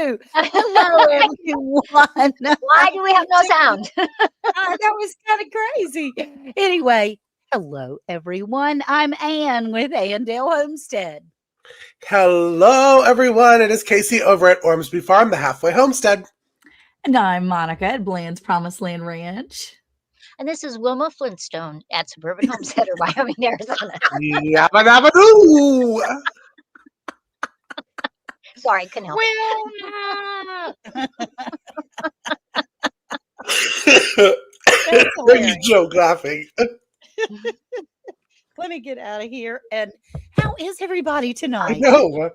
do. Hello, everyone. Why do we have no sound? That was kind of crazy. Anyway, hello, everyone. I'm Ann with Andale Homestead. Hello, everyone. It is Casey over at Ormsby Farm, the halfway homestead. And I'm Monica at Bland's Promised Land Ranch. And this is Wilma Flintstone at Suburban Homestead, Wyoming, Arizona. Yabba dabba doo. Sorry, couldn't help There you joke laughing. Let me get out of here. And how is everybody I tonight? know.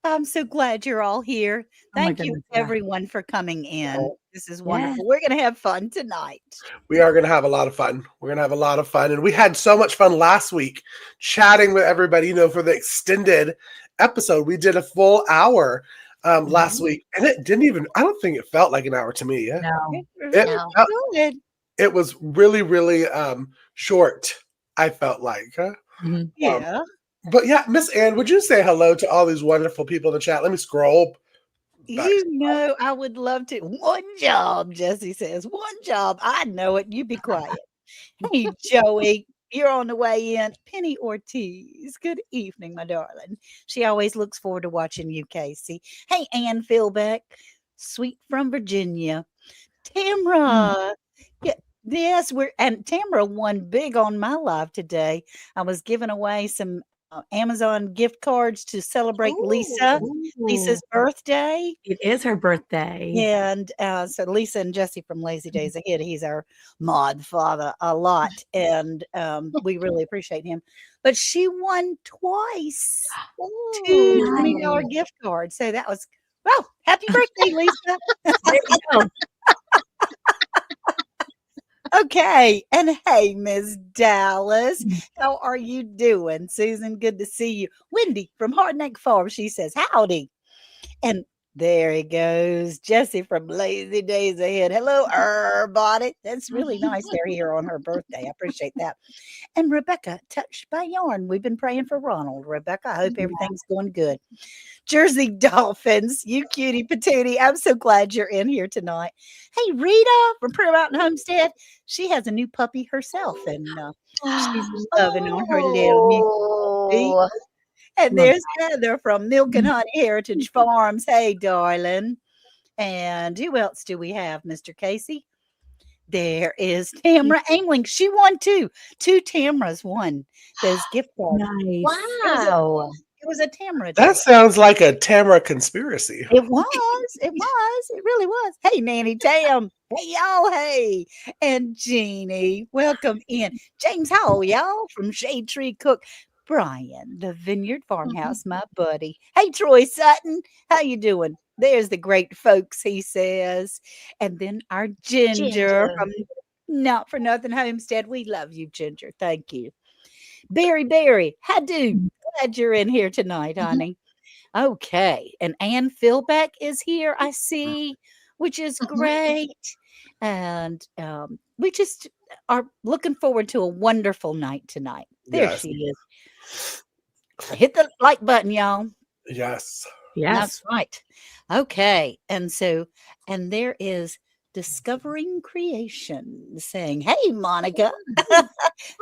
I'm so glad you're all here. Thank you, goodness, yeah. everyone, for coming in. Oh. This is wonderful. We're going to have fun tonight. We are going to have a lot of fun. We're going to have a lot of fun. And we had so much fun last week chatting with everybody, for the extended episode. We did a full hour last week. And it didn't even, I don't think it felt like an hour to me. Yeah? No. Good. It was really, really short, I felt like. Yeah. But yeah, Miss Ann, would you say hello to all these wonderful people in the chat? Let me scroll. I would love to. One job, Jesse says. One job. I know it. You be quiet. Hey, Joey, you're on the way in. Penny Ortiz. Good evening, my darling. She always looks forward to watching you, Casey. Hey, Ann Philbeck. Sweet from Virginia. Tamra. Yes, and Tamara won big on my live today. I was giving away some Amazon gift cards to celebrate Lisa's birthday. It is her birthday. And so Lisa and Jesse from Lazy Days Ahead, he's our mod father a lot. And we really appreciate him. But she won twice. Two $20 gift cards. So that was, happy birthday, Lisa. There you go. Okay. And hey, Miss Dallas, how are you doing? Susan, good to see you. Wendy from Hardneck Farm, she says, howdy. And there he goes. Jesse from Lazy Days Ahead. Hello, everybody. That's really nice they're here on her birthday. I appreciate that. And Rebecca, touched by yarn. We've been praying for Ronald. Rebecca, I hope everything's going good. Jersey Dolphins, you cutie patootie. I'm so glad you're in here tonight. Hey, Rita from Prayer Mountain Homestead. She has a new puppy herself, and she's loving on her little new puppy. And there's Heather from Milk and Honey Heritage Farms. Hey, darling. And who else do we have, Mr. Casey? There is Tamara Angling. She won too. Two Tamaras won those gift cards. Nice. Wow. It was a Tamara. That sounds like a Tamara conspiracy. It was. It really was. Hey, Nanny Tam. Hey, y'all. Hey. And Jeannie. Welcome in. James Howell, y'all, from Shade Tree Cook. Brian, the Vineyard Farmhouse, my buddy. Hey, Troy Sutton, how you doing? There's the great folks, he says. And then our Ginger from Not For Nothing Homestead. We love you, Ginger. Thank you. Barry, how do? Glad you're in here tonight, honey. Okay. And Ann Philbeck is here, I see, which is great. And we just are looking forward to a wonderful night tonight. There she is. Hit the like button, y'all. Yes. That's right. Okay. And there is Discovering Creation saying, hey, Monica.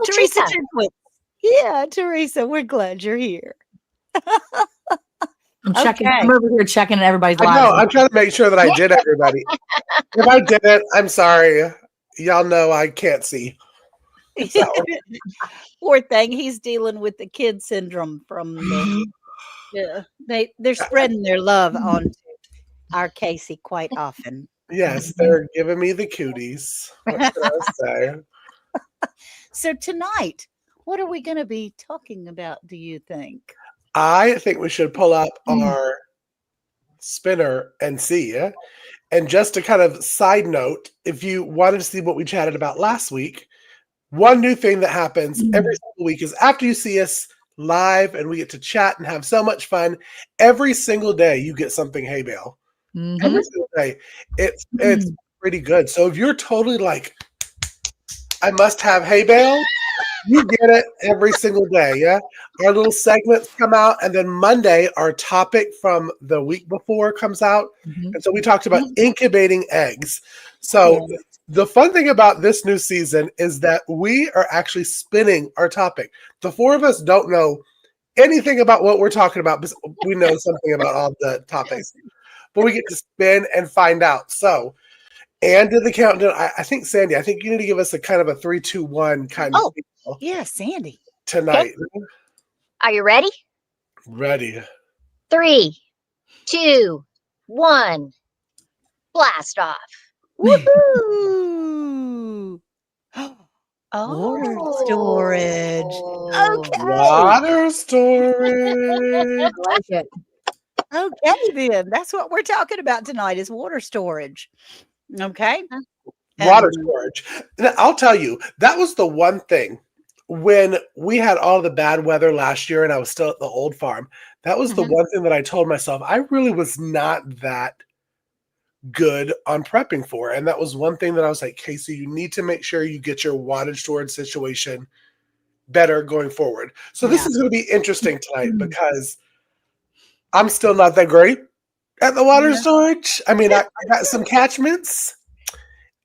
Teresa Turquin. Yeah, Teresa, we're glad you're here. I'm checking. I'm over here checking everybody's lives. No, I'm trying to make sure that I did everybody. If I didn't, I'm sorry. Y'all know I can't see. So. Poor thing, he's dealing with the kid syndrome from they're spreading their love onto our Casey quite often. Yes, they're giving me the cooties. What can I say? So tonight, what are we going to be talking about, do you think? I think we should pull up our spinner and see. And just to kind of side note, if you wanted to see what we chatted about last week, one new thing that happens every single week is after you see us live and we get to chat and have so much fun, every single day you get something Hey Bale. Every single day. It's pretty good. So if you're totally like, I must have Hey Bale, You get it every single day, yeah? Our little segments come out, and then Monday, our topic from the week before comes out. Mhm. And so we talked about incubating eggs. Yeah. So the fun thing about this new season is that we are actually spinning our topic. The four of us don't know anything about what we're talking about, but we know something about all the topics. But we get to spin and find out. So, and did the countdown. I think, Sandy, I think you need to give us a kind of a 3, 2, 1 kind of Oh, feel Yeah, Sandy. okay. tonight. Are you ready? Ready. 3, 2, 1. Blast off. Woohoo! Water storage. Oh. Okay. Water storage. I like it. Okay, then. That's what we're talking about tonight is water storage. Okay. Water And storage. And I'll tell you, that was the one thing when we had all the bad weather last year and I was still at the old farm. That was the Mhm. one thing that I told myself I really was not that good on prepping for. And that was one thing that I was like, Casey, you need to make sure you get your water storage situation better going forward. So this yeah. is going to be interesting tonight because I'm still not that great at the water Yeah. storage. I mean, I got some catchments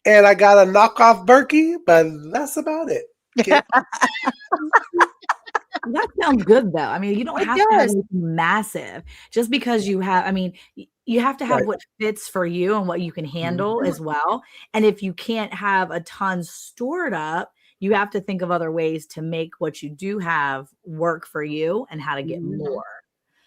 and I got a knockoff Berkey, but that's about it. Okay. That sounds good though. I mean, you don't It have to have does. anything massive just because you have, I mean, you have to have Right. what fits for you and what you can handle as well. And if you can't have a ton stored up, you have to think of other ways to make what you do have work for you and how to get Mhm. more.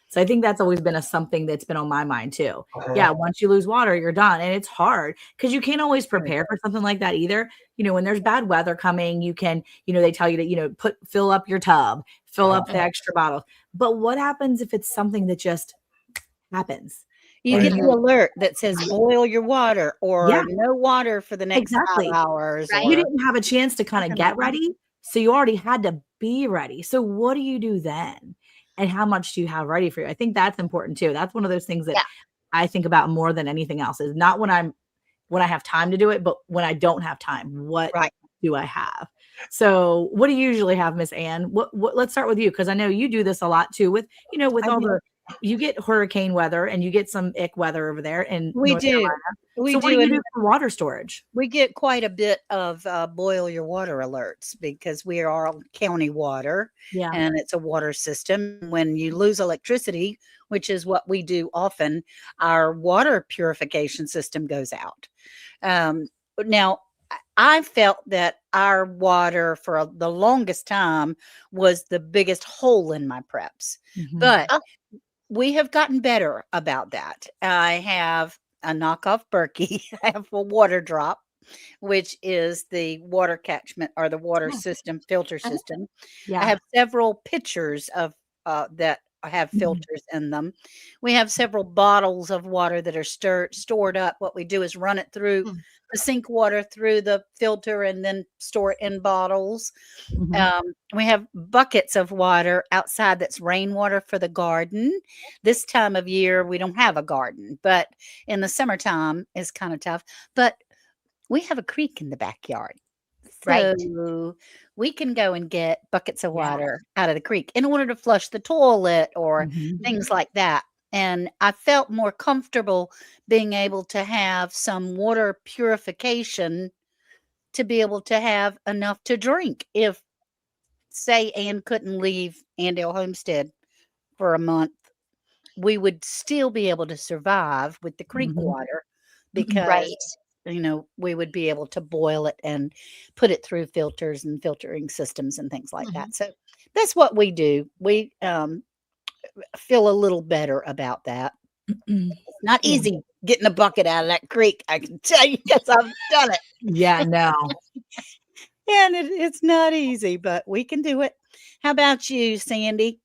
So I think that's always been something that's been on my mind too. Yeah, Uh-huh. once you lose water, you're done. And it's hard because you can't always prepare for something like that either. When there's bad weather coming, you can, they tell you to, fill up your tub, fill up the extra bottles. But what happens if it's something that just happens? You And Right. get the you, alert that says boil your water yeah, or no water for the next 5 exactly. hours Right. You or didn't have a chance to kind of something like get that. ready. So you already had to be ready. So what do you do then? And how much do you have ready for you? I think that's important too. That's one of those things that Yeah. I think about more than anything else is not when I have time to do it, but when I don't have time, what Right. do I have? So what do you usually have, Miss Ann? What let's start with you because I know you do this a lot too with, with I all do. you get hurricane weather and you get some ick weather over there in We North do. Carolina. We So what do do, you do and for water storage? we get quite a bit of, boil your water alerts because we are on county water, Yeah. and it's a water system. When you lose electricity, which is what we do often, our water purification system goes out. Now, I felt that our water for the longest time was the biggest hole in my preps, Mhm. but Oh. we have gotten better about that. I have a knockoff Berkey. I have a water drop, which is the water catchment or the water Yeah. system filter Mhm. system. I Yeah. have several pitchers of that have Mhm. filters in them. We have several bottles of water that are stored up. What we do is run it through Mm. the sink water through the filter and then store it in bottles. Mhm. We have buckets of water outside that's rainwater for the garden. This time of year, we don't have a garden, but in the summertime, it's kind of tough. But we have a creek in the backyard. Right. So we can go and get buckets of Yeah. water out of the creek in order to flush the toilet or Mhm. things like that. And I felt more comfortable being able to have some water purification to be able to have enough to drink if say Ann couldn't leave Andale Homestead for a month, we would still be able to survive with the creek Mhm. water Mhm. because, Right. we would be able to boil it and put it through filters and filtering systems and things like Mhm. that. So that's what we do. We feel a little better about that. It's not Yeah. easy getting a bucket out of that creek. I can tell you because I've done it. Yeah, no. And it's not easy, but we can do it. How about you, Sandy?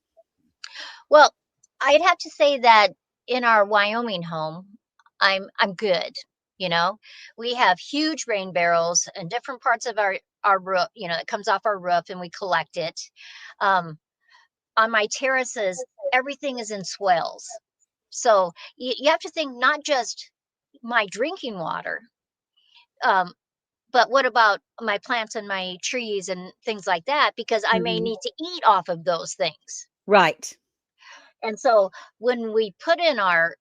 Well, I'd have to say that in our Wyoming home, I'm good. You know, we have huge rain barrels and different parts of our roof. It comes off our roof and we collect it. Um, on my terraces, everything is in swales. So you have to think not just my drinking water. Um, but what about my plants and my trees and things like that? Because I may Mhm. need to eat off of those things. Right. And so when we put in our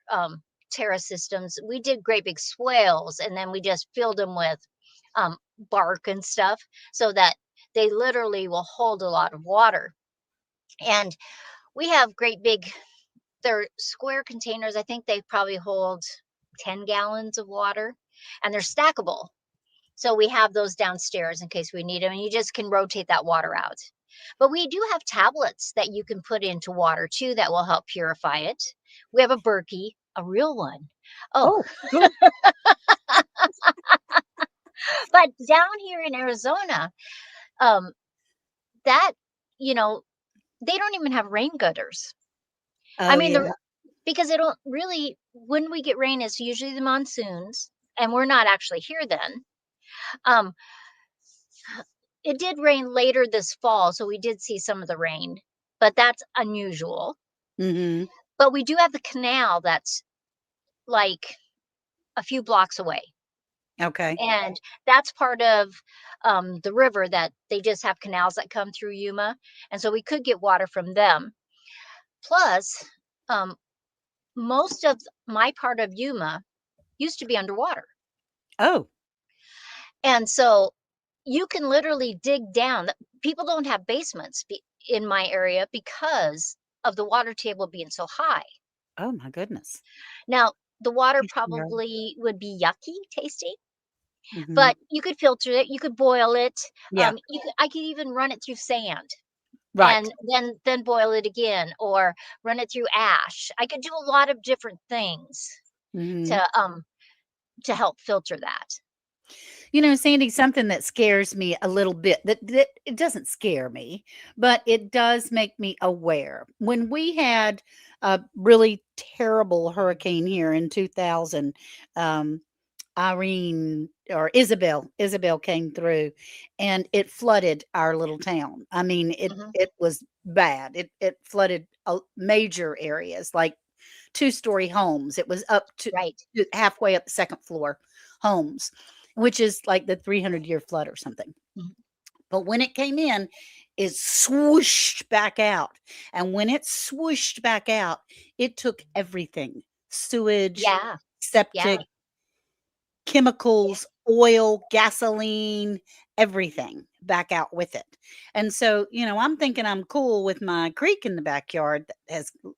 terrace systems, we did great big swales, and then we just filled them with bark and stuff so that they literally will hold a lot of water. And we have great big, they're square containers. I think they probably hold 10 gallons of water, and they're stackable. So we have those downstairs in case we need them, and you just can rotate that water out. But we do have tablets that you can put into water too that will help purify it. We have a Berkey, a real one. Oh, Oh, good. but down here in Arizona, um, that, you know, they don't even have rain gutters. I Oh, mean, yeah. because they don't really, when we get rain, it's usually the monsoons, and we're not actually here then. Um, It did rain later this fall, so we did see some of the rain, but that's unusual. Mhm. But we do have the canal that's like a few blocks away. Okay. And that's part of the river that they just have canals that come through Yuma. And so we could get water from them. Plus, um, most of my part of Yuma used to be underwater. Oh, And so you can literally dig down. People don't have basements in my area because of the water table being so high. oh my goodness. Now, the water Yeah. probably would be yucky tasting, Mhm. but you could filter it, you could boil it. Yeah. I could even run it through sand Right. and then boil it again, or run it through ash. I could do a lot of different things Mhm. to um to help filter that. Sandy, something that scares me a little bit, that it doesn't scare me, but it does make me aware. When we had a really terrible hurricane here in 2000, um, Irene or Isabel came through, and it flooded our little town. I mean, it Hmm. it was bad. It flooded major areas, like two-story homes. It was up Right. to halfway up the second floor homes, which is like the 300-year flood or something. Mhm. But when it came in, it swooshed back out. And when it swooshed back out, it took everything: sewage, Yeah. Yeah. septic, chemicals, oil, gasoline, everything back out with it. And so, I'm thinking I'm cool with my creek in the backyard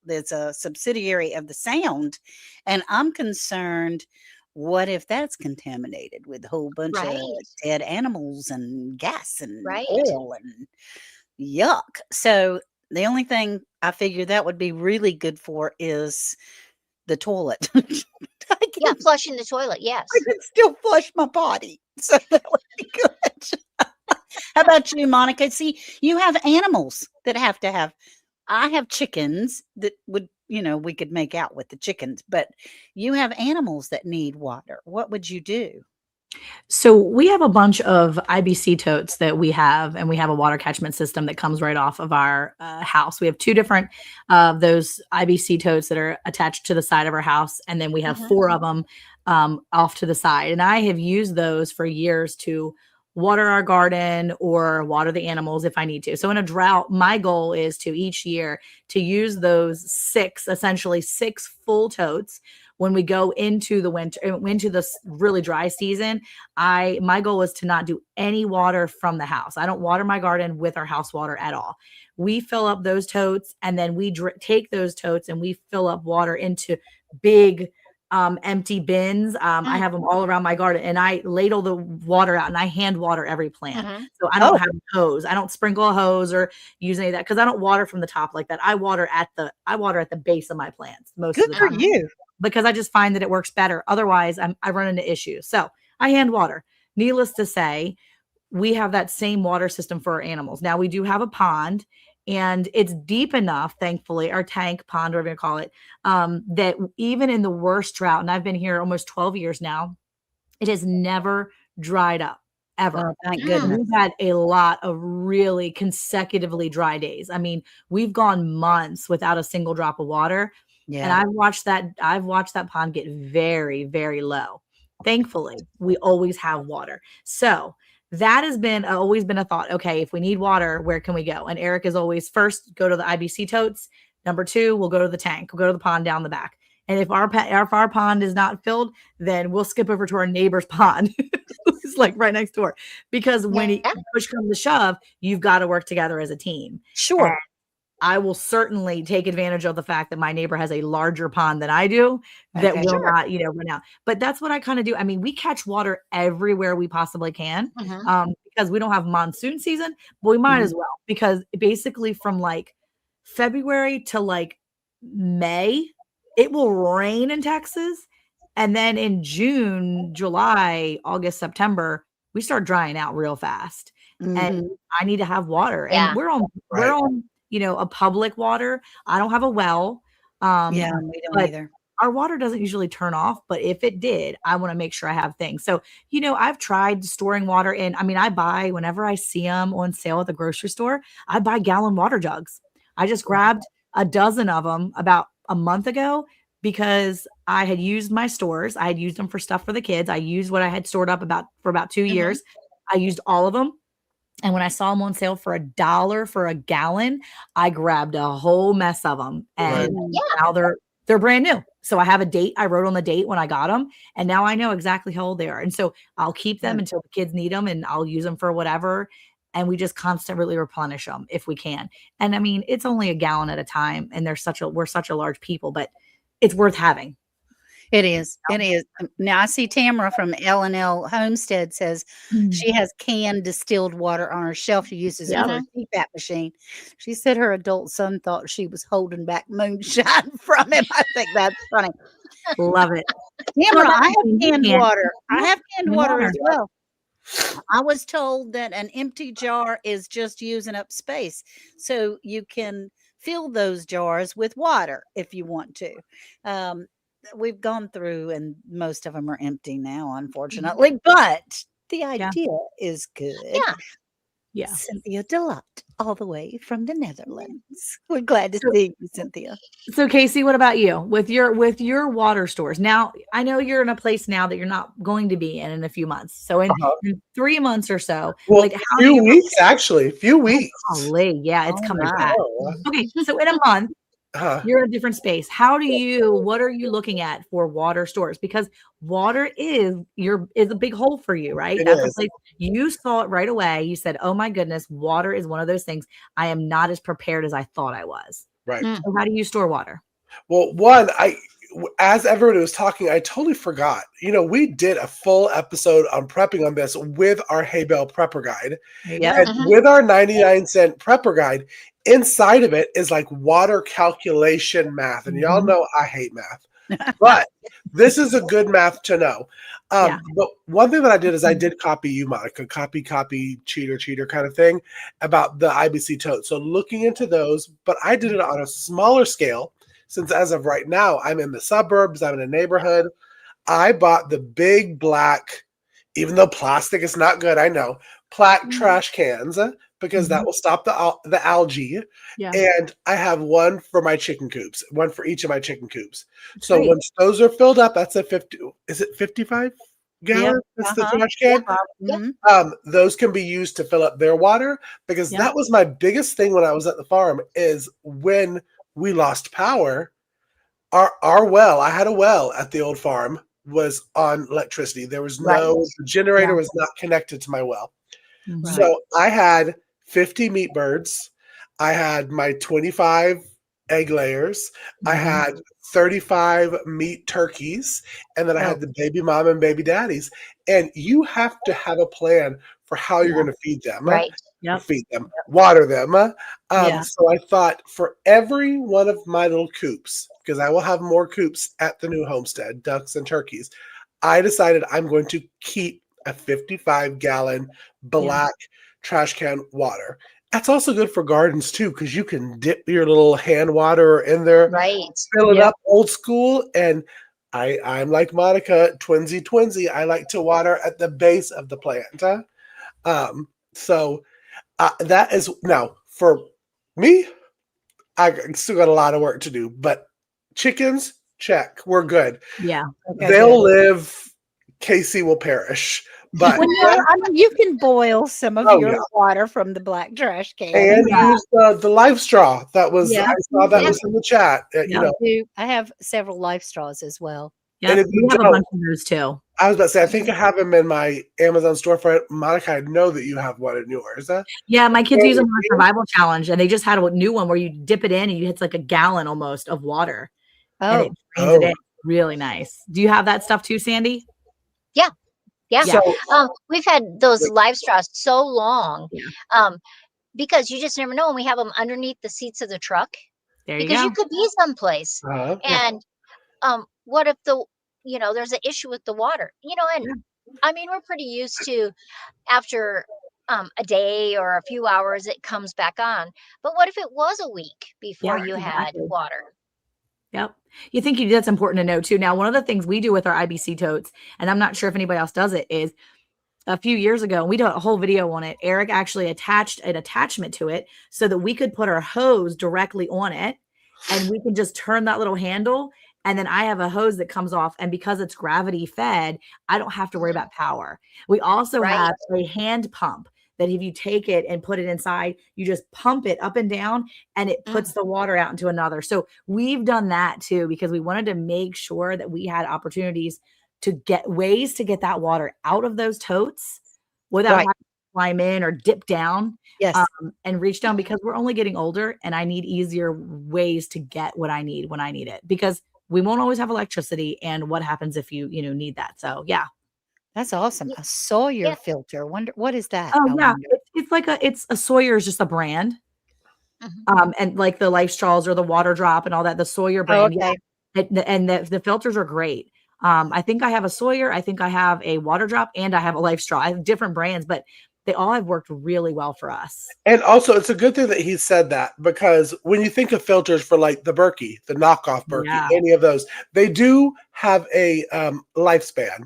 that's a subsidiary of the Sound, and I'm concerned, what if that's contaminated with a whole bunch of Right. dead animals and gas and Right. oil and yuck? So the only thing I figure that would be really good for is the toilet. I Yeah. can Flushing the toilet. I Yes. can still flush my body, so that would be good. How about you, Monica? See, you have animals that have to have. I have chickens that we could make out with the chickens, but you have animals that need water. What would you do? So we have a bunch of IBC totes that we have, and we have a water catchment system that comes right off of our house. We have two different of those IBC totes that are attached to the side of our house, and then we have Hmm. four of them off to the side. And I have used those for years to water our garden or water the animals if I need to. So in a drought, my goal is to each year to use those essentially six full totes when we go into the winter, into this really dry season. My goal is to not do any water from the house. I don't water my garden with our house water at all. We fill up those totes, and then we take those totes and we fill up water into big empty bins. I have them all around my garden, and I ladle the water out and I hand water every plant. Hmm. So I don't Oh, have a hose. I don't sprinkle a hose or use any of that because I don't water from the top like that. I water at the base of my plants most of good the for time Hmm. you. because I just find that it works better. Otherwise, I run into issues. So I hand water. Needless to say, we have that same water system for our animals. Now we do have a pond, and it's deep enough, thankfully, our tank, pond, whatever you call it, that even in the worst drought, and I've been here almost 12 years now, it has never dried up ever. Oh, thank Mm. goodness. We've had a lot of really consecutively dry days. I mean, we've gone months without a single drop of water, and Yeah. I've watched that pond get very, very low. thankfully, we always have water. So that has been always been a thought. Okay, if we need water, where can we go? And Eric is always first go to the IBC totes. Number two, we'll go to the tank. We'll go to the pond down the back. And if our pond is not filled, then we'll skip over to our neighbor's pond. It's like right next door. Because when push comes to shove, you've got to work together as a team. Sure. I will certainly take advantage of the fact that my neighbor has a larger pond than I do that will not, run out. But that's what I kind of do. I mean, we catch water everywhere we possibly can because we don't have monsoon season, but we might as well, because basically from like February to like May, it will rain in Texas. And then in June, July, August, September, we start drying out real fast. And I need to have water. And we're on a public water. I don't have a well. We don't either. Our water doesn't usually turn off, but if it did, I want to make sure I have things. So, I've tried storing water in. I mean, I buy, whenever I see them on sale at the grocery store, I buy gallon water jugs. I just grabbed a dozen of them about a month ago because I had used my stores. I had used them for stuff for the kids. I used what I had stored up for about 2 years. I used all of them. And when I saw them on sale for $1 for a gallon, I grabbed a whole mess of them. And now they're brand new. So I have a date. I wrote on the date when I got them. And now I know exactly how old they are. And so I'll keep them until the kids need them, and I'll use them for whatever. And we just constantly replenish them if we can. And I mean, it's only a gallon at a time. And we're such a large people, but it's worth having. It is. It is. Now I see Tamara from L&L Homestead says she has canned distilled water on her shelf. She uses it for a CPAP machine. She said her adult son thought she was holding back moonshine from him. I think that's funny. Love it. Tamara, I have canned water. I have canned water as well. I was told that an empty jar is just using up space. So you can fill those jars with water if you want to. We've gone through, and most of them are empty now, unfortunately, but the idea is good. Yeah. Cynthia Delot, all the way from the Netherlands. We're glad to see you, Cynthia. So Casey, what about you with your water stores? Now, I know you're in a place now that you're not going to be in a few months. So in 3 months or so, like a few weeks. Golly, it's coming back. Okay, so in a month, you're in a different space. What are you looking at for water stores? Because water is a big hole for you, right? That's a place you saw it right away. You said, oh my goodness, water is one of those things. I am not as prepared as I thought I was. Right. So how do you store water? Well, as everyone was talking, I totally forgot. We did a full episode on prepping on this with our Hay Bale Prepper Guide. And with our 99-cent Prepper Guide, inside of it is like water calculation math. And y'all know I hate math. But this is a good math to know. But one thing that I did is I did copy you, Monica. Copy, cheater kind of thing about the IBC tote. So looking into those, but I did it on a smaller scale. Since as of right now, I'm in the suburbs, I'm in a neighborhood. I bought the big black, even though plastic is not good, I know, black trash cans because that will stop the algae. Yeah. And I have one for my chicken coops, one for each of my chicken coops. So once those are filled up, that's a 55 gallon? That's the trash can. Those can be used to fill up their water because that was my biggest thing when I was at the farm is when we lost power, our well, I had a well at the old farm, was on electricity. There was the generator was not connected to my well. So I had 50 meat birds. I had my 25 egg layers. I had 35 meat turkeys. And then I had the baby mom and baby daddies. And you have to have a plan for how you're going to feed them. Feed them, water them. So I thought for every one of my little coops, because I will have more coops at the new homestead, ducks and turkeys, I decided I'm going to keep a 55-gallon black trash can water. That's also good for gardens too, because you can dip your little hand water in there, fill it up old school. And I'm like Monica, twinsy. I like to water at the base of the plant. That is now for me. I still got a lot of work to do, but chickens, check, we're good. Yeah, they'll live Casey will perish. But Well, no, I mean, you can boil some of oh your yeah, water from the black trash can. and use the life straw. That was Yeah. I saw that Yeah. was in the chat. You Yeah. know, I have several life straws as well. Yeah, and if we you have a don't, bunch of those too. I was about to say I think I have them in my Amazon storefront. Monica, I know that you have one in yours. Yeah, my kids And use them on a survival challenge, and they just had a new one where you dip it in and it's like a gallon almost of water, and it Oh, drains it oh, in. Really nice. Do you have that stuff too, Sandy? Yeah. Yeah. so We've had those live straws so long, Yeah. because you just never know. And we have them underneath the seats of the truck There you because go. you could be someplace. uh, And what if there's an issue with the water? And Yeah. I mean, we're pretty used to after a day or a few hours, it comes back on. But what if it was a week before Yeah, you had exactly. water? Yep. You think that's important to know too. Now, one of the things we do with our IBC totes, and I'm not sure if anybody else does it, is a few years ago, and we did a whole video on it. Eric actually attached an attachment to it so that we could put our hose directly on it, and we can just turn that little handle. And then I have a hose that comes off, and because it's gravity fed, I don't have to worry about power. We also Right. have a hand pump that if you take it and put it inside, you just pump it up and down, and it puts the water out into another. So we've done that too, because we wanted to make sure that we had opportunities to get ways to get that water out of those totes without Right. having to climb in or dip down yes. and reach down, because we're only getting older and I need easier ways to get what I need when I need it, because we won't always have electricity. And what happens if you need that? So yeah. That's awesome. A Sawyer Yeah. filter. Wonder what is that? Oh I yeah. wonder. It's like it's a Sawyer is just a brand. Mhm. And like the Life Straws or the Water Drop and all that, the Sawyer Oh, brand. okay. And the filters are great. I think I have a Sawyer, I think I have a Water Drop, and I have a Life Straw. I have different brands, but they all have worked really well for us. and also it's a good thing that he said that, because when you think of filters for like the Berkey, the knockoff Berkey, Yeah. any of those, they do have a lifespan.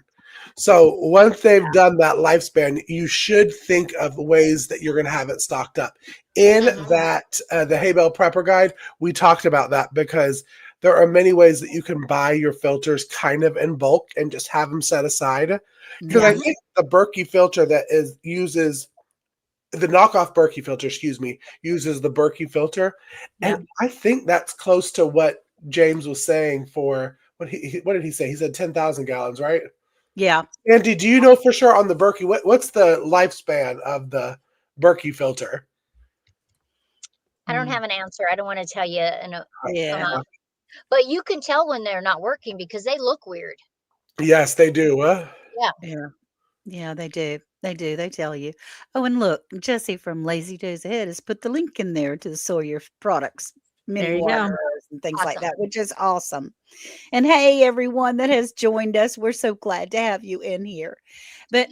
So once they've done that lifespan, you should think of ways that you're going to have it stocked up. In Mhm. that the Hay Bale Prepper Guide, we talked about that, because there are many ways that you can buy your filters kind of in bulk and just have them set aside. Because I Yeah. think the Berkey filter uses the knockoff Berkey filter, uses the Berkey filter, Yeah. and I think that's close to what James was saying for what did he say? He said 10,000 gallons, right? Yeah. Andy, do you know for sure on the Berkey what's the lifespan of the Berkey filter? I don't have an answer. I don't want to tell you Yeah. amount, but you can tell when they're not working because they look weird. Yes, they do. Yeah. Yeah. Yeah, they do. They do. They tell you. Oh, and look, Jesse from Lazy Days Ahead has put the link in there to the Sawyer products, mini There you go. waters and things like Awesome. that, which is awesome. And hey, everyone that has joined us, we're so glad to have you in here. But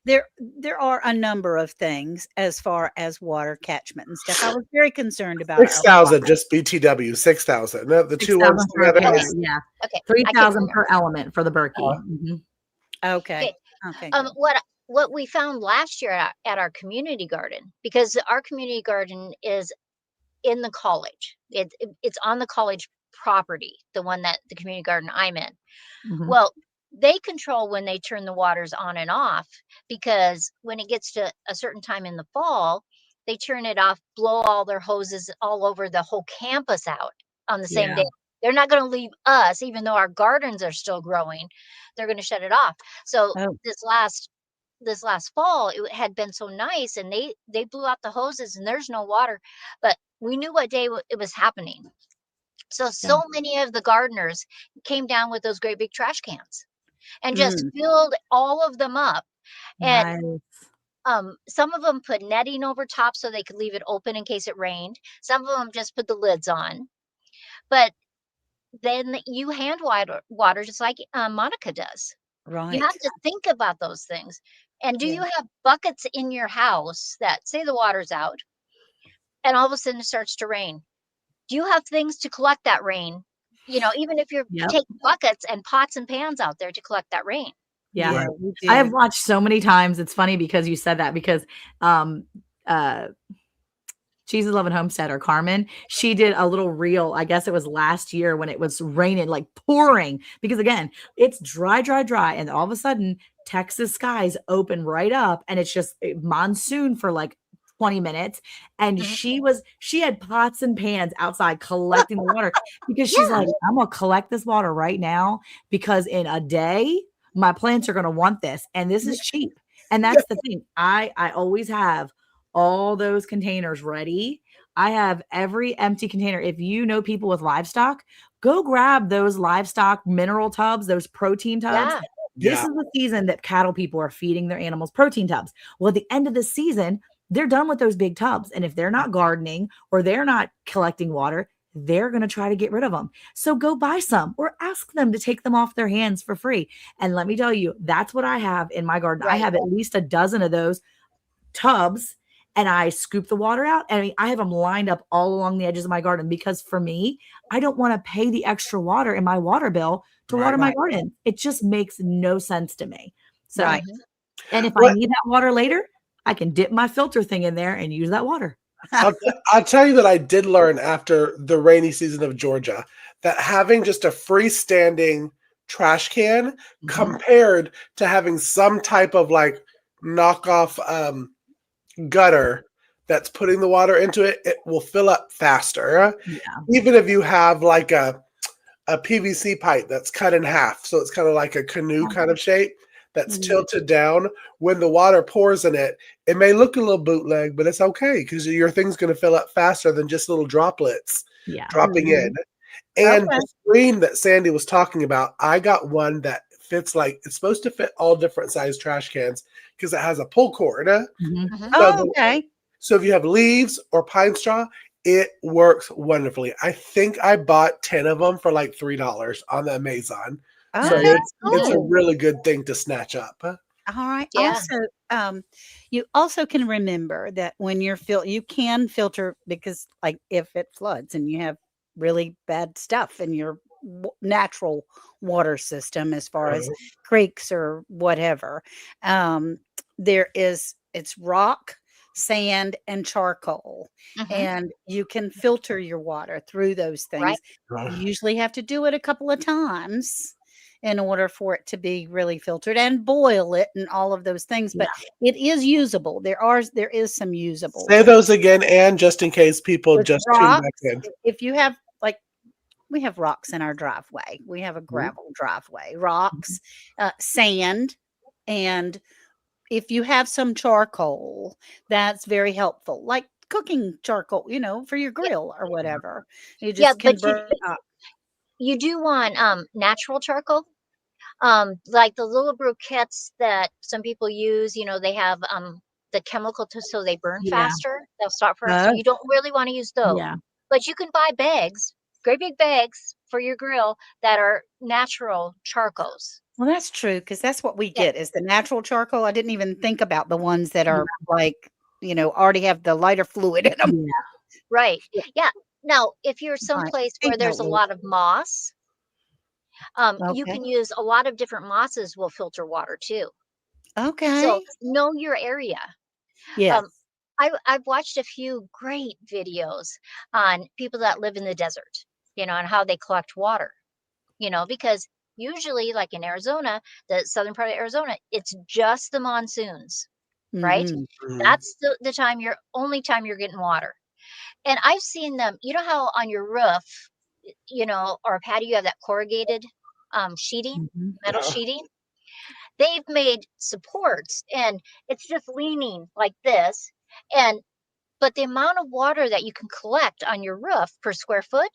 there are a number of things as far as water catchment and stuff. I was very concerned about our 6,000, just BTW, 6,000. The two ones 6,000 per together. pair, yeah. Okay. 3,000 per element for the Berkey. Mhm. Okay. Okay. Okay. What we found last year at our community garden, because our community garden is in the college. It's on the college property, the one that the community garden I'm in. Mhm. Well, they control when they turn the waters on and off, because when it gets to a certain time in the fall, they turn it off, blow all their hoses all over the whole campus out on the same Yeah. day. They're not going to leave us, even though our gardens are still growing. They're going to shut it off. So Oh, this last fall, it had been so nice, and they blew out the hoses, and there's no water, but we knew what day it was happening. So many of the gardeners came down with those great big trash cans and just filled all of them up. And Nice. some of them put netting over top so they could leave it open in case it rained. Some of them just put the lids on. But then you hand water just like Monica does. You have right. to think about those things. And do Yeah. you have buckets in your house that say the water's out and all of a sudden it starts to rain? Do you have things to collect that rain? Even if you're Yep. taking buckets and pots and pans out there to collect that rain. Yeah. Yeah, we I have do. watched so many times. It's funny because you said that, because Cheese's Loving Homesteader, Carmen, she did a little reel. I guess it was last year when it was raining, like pouring, because again, it's dry, dry, dry. And all of a sudden, Texas skies open right up and it's just monsoon for like 20 minutes. And Mhm. she had pots and pans outside collecting the water because she's Yeah. like, I'm gonna collect this water right now because in a day, my plants are gonna want this. And this is cheap. And Yeah. that's the thing. I always have all those containers ready. I have every empty container. If you know people with livestock, go grab those livestock mineral tubs, those protein tubs. Yeah. This Yeah. is the season that cattle people are feeding their animals protein tubs. Well, at the end of the season, they're done with those big tubs. And if they're not gardening or they're not collecting water, they're going to try to get rid of them. So go buy some or ask them to take them off their hands for free. And let me tell you, that's what I have in my garden. I Right. have at least a dozen of those tubs and I scoop the water out. And I mean, I have them lined up all along the edges of my garden because for me, I don't want to pay the extra water in my water bill to water Right. my garden. It just makes no sense to me. So, Right. Mhm. and if I What need that water later, I can dip my filter thing in there and use that water. I'll tell you that I did learn after the rainy season of Georgia that having just a freestanding trash can Mhm. compared to having some type of like knockoff gutter that's putting the water into it, it will fill up faster. Yeah. Even if you have like a PVC pipe that's cut in half, so it's kind of like a canoe kind of shape that's Mhm. tilted down. When the water pours in it, it may look a little bootleg, but it's okay because your thing's going to fill up faster than just little droplets Yeah. dropping Mhm. in. And Okay. the screen that Sandy was talking about, I got one that fits like it's supposed to fit all different size trash cans because it has a pull cord. Mhm. Mhm. So, Oh, okay. so if you have leaves or pine straw, it works wonderfully. I think I bought 10 of them for like $3 on the Amazon. So Okay. it's a Cool. really good thing to snatch up. All right. Yeah. Also, you also can remember that when you can filter because, like, if it floods and you have really bad stuff in your natural water system, as far as Uh, creeks or whatever, um, it's rock, sand, and charcoal, Mhm. and you can filter your water through those Right. things. You usually have to do it a couple of times in order for it to be really filtered and boil it and all of those things, Yeah. but it is usable. There is some usable Say things. those again, and just in case people With just tune back rocks, in. if you have, like, we have rocks in our driveway. We have a Mhm. gravel driveway. Rocks, sand, and if you have some charcoal, that's very helpful, like cooking charcoal, for your Yeah. grill or whatever. You Yeah, just can but burn up. you do want natural charcoal. Like the little briquettes that some people use, they have the chemical so they burn Yeah. faster. They'll start for so Oh, you don't really want to use those. Yeah. But you can buy bags, great big bags for your grill that are natural charcoals. well, that's true because that's what we Yeah. get is the natural charcoal. I didn't even think about the ones that Yeah. are, like, already have the lighter fluid in them. Yeah. Right. Yeah. Now, if you're Right. someplace I where think that there's a works. lot of moss, you Okay. can use a lot of different mosses will filter water too. So Okay. know your area. Yes. Um, I've watched a few great videos on people that live in the desert, and how they collect water, because usually, like in Arizona, the southern part of Arizona, it's just the monsoons, right? Mhm. Mhm. That's the only time you're getting water. And I've seen them, how on your roof, or a patio, you have that corrugated sheeting, Mhm. metal Uh, sheeting. They've made supports and it's just leaning like this. And but the amount of water that you can collect on your roof per square foot,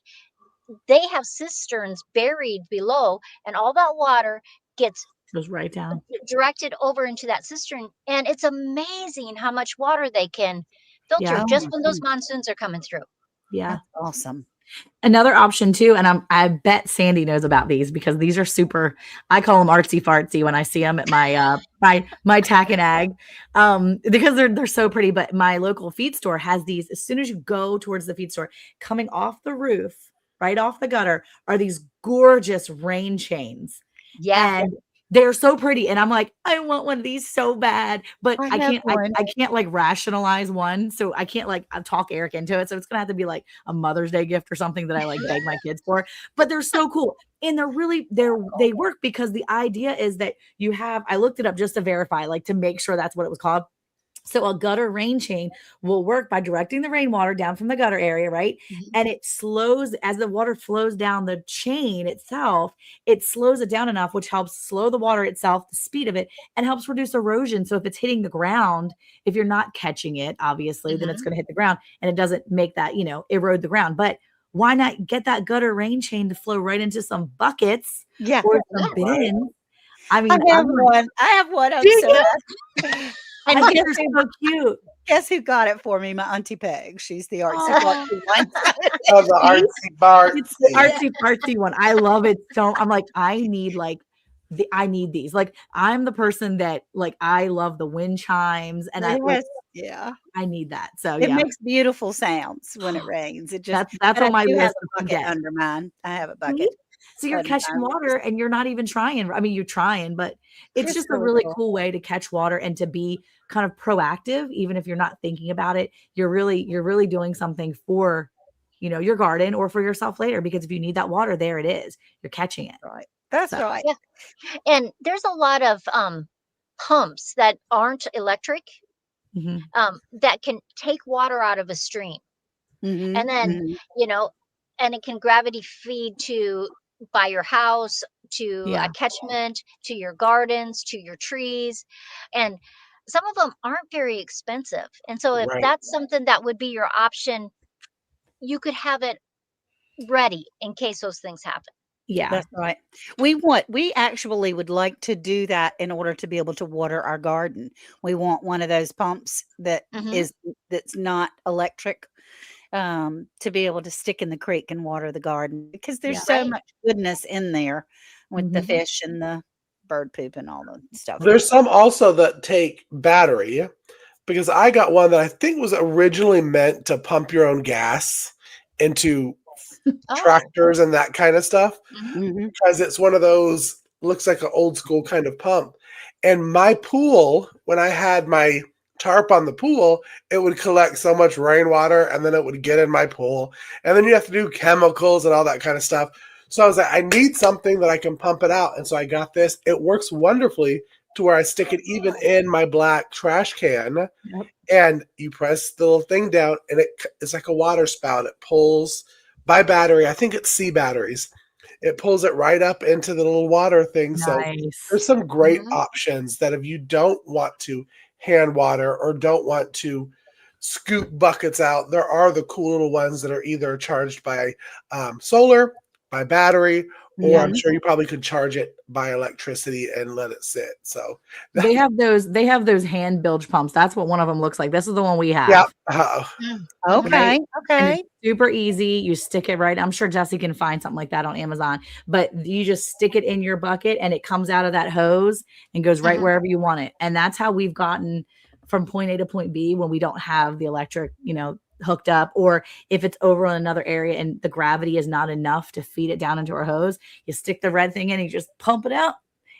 they have cisterns buried below, and all that water gets Goes right down. directed over into that cistern. And it's amazing how much water they can filter Yeah. Oh just my when those goodness. monsoons are coming through. Yeah. That's awesome. Another option too, and I bet Sandy knows about these because these are super. I call them artsy fartsy when I see them at my tack and ag, because they're so pretty. But my local feed store has these. As soon as you go towards the feed store, coming off the roof, right off the gutter, are these gorgeous rain chains. Yeah. And they're so pretty. And I'm like, I want one of these so bad, but I I have can't, one. I can't like rationalize one. So I can't like talk Eric into it. So it's going to have to be like a Mother's Day gift or something that I like beg my kids for, but they're so cool. And they work because the idea is that you have, I looked it up just to verify, like to make sure that's what it was called. So a gutter rain chain will work by directing the rainwater down from the gutter area, right? And it slows as the water flows down the chain itself, it slows it down enough, which helps slow the water itself, the speed of it, and helps reduce erosion. So if it's hitting the ground, if you're not catching it, obviously, then it's going to hit the ground and it doesn't make that, erode the ground. But why not get that gutter rain chain to flow right into some buckets Yeah. or some bins? I mean, I have one. I have one. I'm Do you? so happy. And I think guess they're so cute. who got it for me? My Auntie Peg. She's the artsy Oh. fartsy one. Oh, the artsy bar. It's the artsy fartsy one. I love it so. I'm like, I need these. Like, I'm the person that like I love the wind chimes, and Yeah. I need that. So It yeah, makes beautiful sounds when it rains. It just that's but on I my do have list a to bucket get. under mine. I have a See? bucket. So you're under catching mine. water, and you're not even trying. I mean, you're trying, but it's just a really cool way to catch water and to be kind of proactive, even if you're not thinking about it. You're really doing something for, your garden or for yourself later. Because if you need that water, there it is. You're catching it. Right. That's So, right. Yeah. And there's a lot of pumps that aren't electric mhm. that can take water out of a stream. Mhm, And then, mhm. And it can gravity feed to by your house, to Yeah. a catchment, to your gardens, to your trees. And some of them aren't very expensive. And so if Right. that's something that would be your option, you could have it ready in case those things happen. Yeah. That's right. We actually would like to do that in order to be able to water our garden. We want one of those pumps Mhm. that's not electric, to be able to stick in the creek and water the garden because there's Yeah. so Right. much goodness in there with the Mhm. fish and the bird poop and all the stuff. There's some also that take battery, because I got one that I think was originally meant to pump your own gas into Oh. tractors and that kind of stuff, Mhm. Mhm. because it's one of those, looks like an old school kind of pump. And my pool, when I had my tarp on the pool, it would collect so much rainwater and then it would get in my pool. And then you have to do chemicals and all that kind of stuff. So I was like, I need something that I can pump it out. And so I got this. It works wonderfully to where I stick it even in my black trash can. Yep. And you press the little thing down and it's like a water spout. It pulls by battery. I think it's C batteries. It pulls it right up into the little water thing. So Nice. there's some great Mhm. options that if you don't want to hand water or don't want to scoop buckets out, there are the cool little ones that are either charged by solar, by battery, or I'm Mhm. sure you probably could charge it by electricity and let it sit. So They have those hand bilge pumps. That's what one of them looks like. This is the one we have. yeah, Mm. Okay, Right. And okay. it's super easy. You stick it right. I'm sure Jesse can find something like that on Amazon, but you just stick it in your bucket and it comes out of that hose and goes right Mhm. wherever you want it. And that's how we've gotten from point A to point B when we don't have the electric, hooked up, or if it's over in another area and the gravity is not enough to feed it down into our hose, you stick the red thing in and you just pump it out.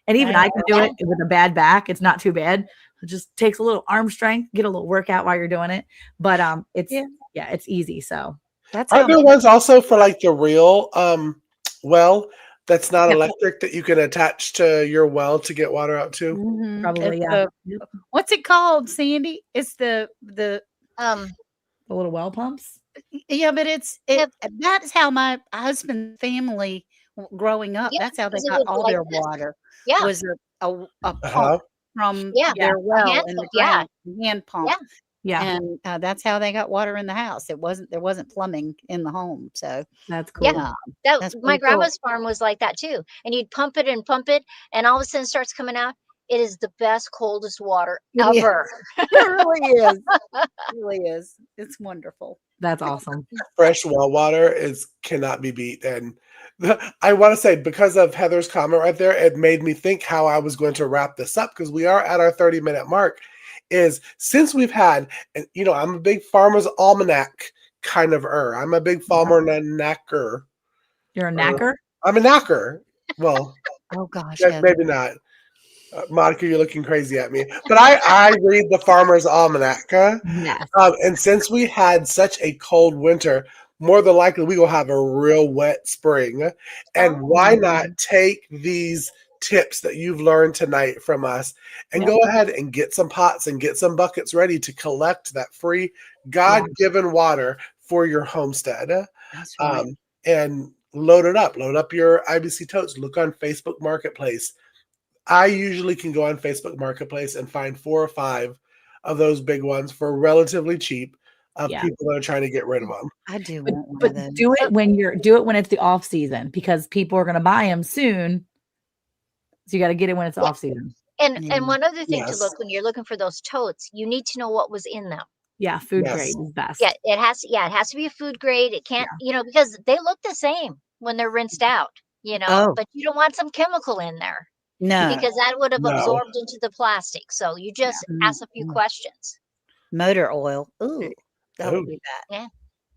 And even I can do it with a bad back. It's not too bad. It just takes a little arm strength, get a little workout while you're doing it. But it's it's easy. So That's Aren't how there ones also for like the real well that's not electric that you can attach to your well to get water out to? Mhm. probably, It's yeah. what's it called, Sandy? It's the Um, The little well pumps. yeah, but it Yep. that's how my husband's family growing up, Yeah, that's how they 'cause it got would be all like their this. water, Yeah. was a pump Uh-huh. from Yeah. their A well hand in the pump. Yeah. ground, hand pump, Yeah. Yeah, and, that's how they got water in the house. There wasn't plumbing in the home, so, that's Yeah. cool. that's My pretty cool. grandma's farm was like that too. And you'd pump it, and all of a sudden it starts coming out. It is the best, coldest water It is. ever. It really is. It really is. It's wonderful. That's awesome. Fresh well water is cannot be beat. And I want to say, because of Heather's comment right there, it made me think how I was going to wrap this up, because we are at our 30-minute mark. Is since we've had, and I'm a big farmer's almanac kind of I'm a big farmer knacker. You're a knacker? I'm a knacker. Well, Oh gosh, yeah, Heather. maybe not. Monica, you're looking crazy at me. But I read the Farmer's Almanac. Yes. And since we had such a cold winter, more than likely we will have a real wet spring. And why not take these tips that you've learned tonight from us and go ahead and get some pots and get some buckets ready to collect that free God-given water for your homestead. That's right. And load it up. Load up your IBC totes. Look on Facebook Marketplace. I usually can go on Facebook Marketplace and find 4 or 5 of those big ones for relatively cheap of people that are trying to get rid of them. I do But, want one but of those. do it when it's the off season, because people are going to buy them soon. So you got to get it when it's off season. And one other thing to Yes. look when you're looking for those totes, you need to know what was in them. Yeah, food Yes. grade is best. Yeah, it has to be a food grade. It can't, because they look the same when they're rinsed out, but you don't want some chemical in there No. because that would have No. absorbed into the plastic. So you just ask a few questions. Motor oil. Ooh, that would Ooh. be bad.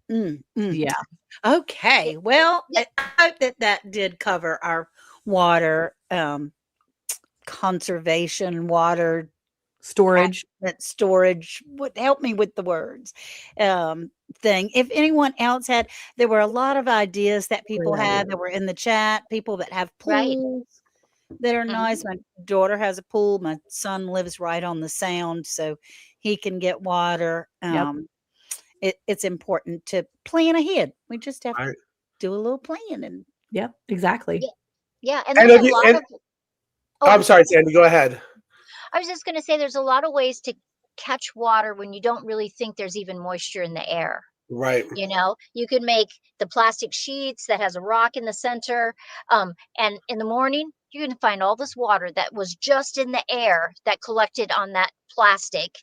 Yeah. Yeah. Okay. Well, Yeah. I hope that did cover our water conservation, water Storage. that storage. Would help me with the words thing. If anyone else had, there were a lot of ideas that people had that were in the chat. People that have Right. pools that are Mhm. nice. My daughter has a pool. My son lives right on the sound, so he can get water. It's important to plan ahead. We just have to do a little planning. Yep, exactly. Yeah, and there's a lot of. I'm sorry, Sandy. Go ahead. I was just going to say there's a lot of ways to catch water when you don't really think there's even moisture in the air. Right. You can make the plastic sheets that has a rock in the center. And in the morning, you can find all this water that was just in the air that collected on that plastic.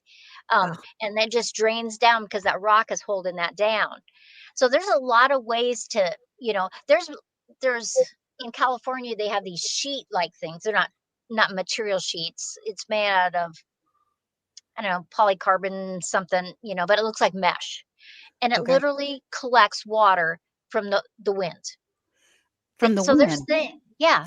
And then just drains down because that rock is holding that down. So there's a lot of ways to, there's in California, they have these sheet like things. They're not material sheets. It's made out of, I don't know, polycarbon something, but it looks like mesh. And it literally collects water from the wind. From the so wind.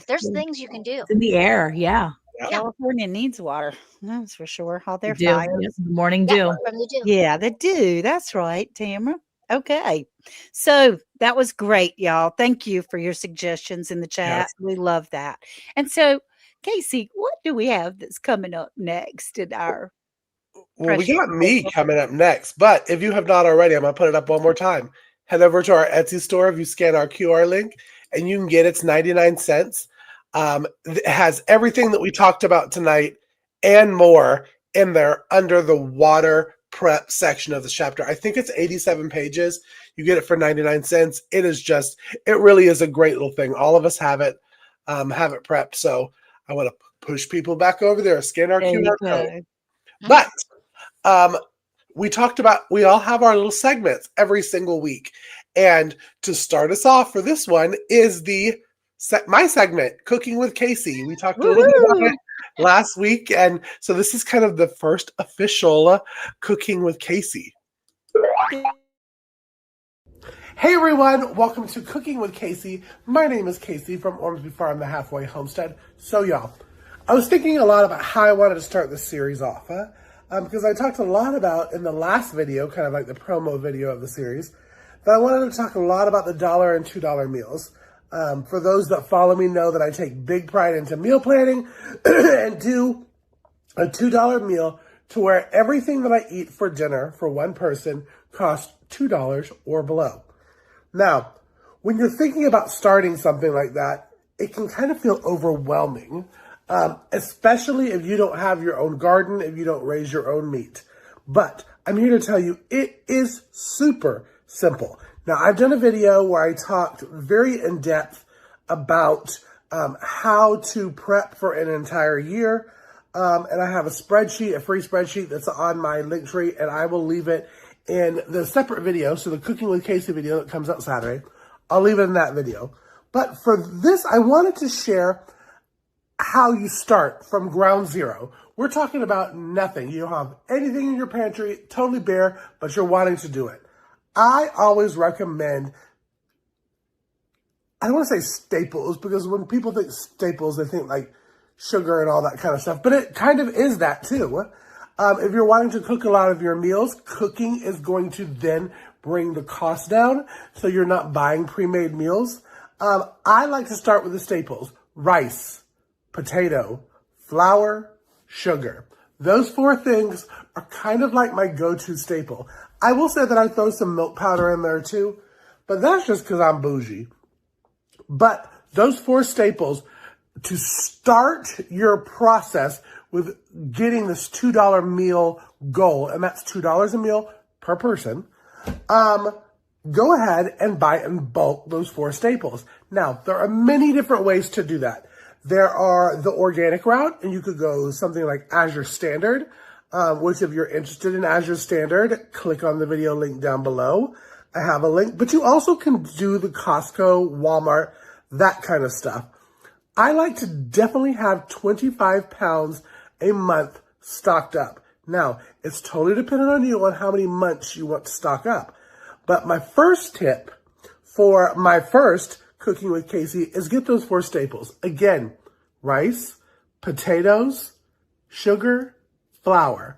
There's things you can do. It's in the air. Yeah. California needs water. That's for sure. All their They do. fires. Yep. Morning dew. From the dew. Yeah, they do. That's right, Tamara. Okay. So that was great, y'all. Thank you for your suggestions in the chat. Yes. We love that. And so, Casey, what do we have that's coming up next in our Well, we got me coming up next, but if you have not already, I'm going to put it up one more time. Head over to our Etsy store if you scan our QR link, and you can get it's 99 cents. It has everything that we talked about tonight and more in there under the water prep section of the chapter. I think it's 87 pages. You get it for 99 cents. It really is a great little thing. All of us have it prepped. So I want to push people back over there, scan our QR code. But we all have our little segments every single week. And to start us off for this one is my segment, Cooking with Casey. We talked a little bit about it last week. And so this is kind of the first official Cooking with Casey. Hey everyone, welcome to Cooking with Casey. My name is Casey from Ormsby Farm, the Halfway Homestead. So y'all, I was thinking a lot about how I wanted to start this series off, because I talked a lot about in the last video, kind of like the promo video of the series, that I wanted to talk a lot about the $1 and $2 meals. For those that follow me know that I take big pride into meal planning and do a $2 meal to where everything that I eat for dinner for one person costs $2 or below. Now, when you're thinking about starting something like that, it can kind of feel overwhelming, especially if you don't have your own garden, if you don't raise your own meat. But I'm here to tell you, it is super simple. Now, I've done a video where I talked very in depth about how to prep for an entire year. And I have a free spreadsheet that's on my link tree, and I will leave it in the separate video. So the Cooking with Casey video that comes out Saturday, I'll leave it in that video. But for this, I wanted to share how you start from ground zero. We're talking about nothing. You don't have anything in your pantry, totally bare, but you're wanting to do it. I always recommend, I don't want to say staples, because when people think staples, they think like sugar and all that kind of stuff. But it kind of is that too. If you're wanting to cook a lot of your meals, cooking is going to then bring the cost down, so you're not buying pre-made meals. I like to start with the staples: rice, potato, flour, sugar. Those 4 things are kind of like my go-to staple. I will say that I throw some milk powder in there too, but that's just because I'm bougie. But those 4 staples, to start your process with getting this $2 meal goal, and that's $2 a meal per person, go ahead and buy in bulk those 4 staples. Now, there are many different ways to do that. There are the organic route, and you could go something like Azure Standard, which if you're interested in Azure Standard, click on the video link down below. I have a link, but you also can do the Costco, Walmart, that kind of stuff. I like to definitely have 25 pounds a month stocked up. Now, it's totally dependent on you on how many months you want to stock up. But my first tip for my first Cooking with Casey is get those 4 staples. Again, rice, potatoes, sugar, flour.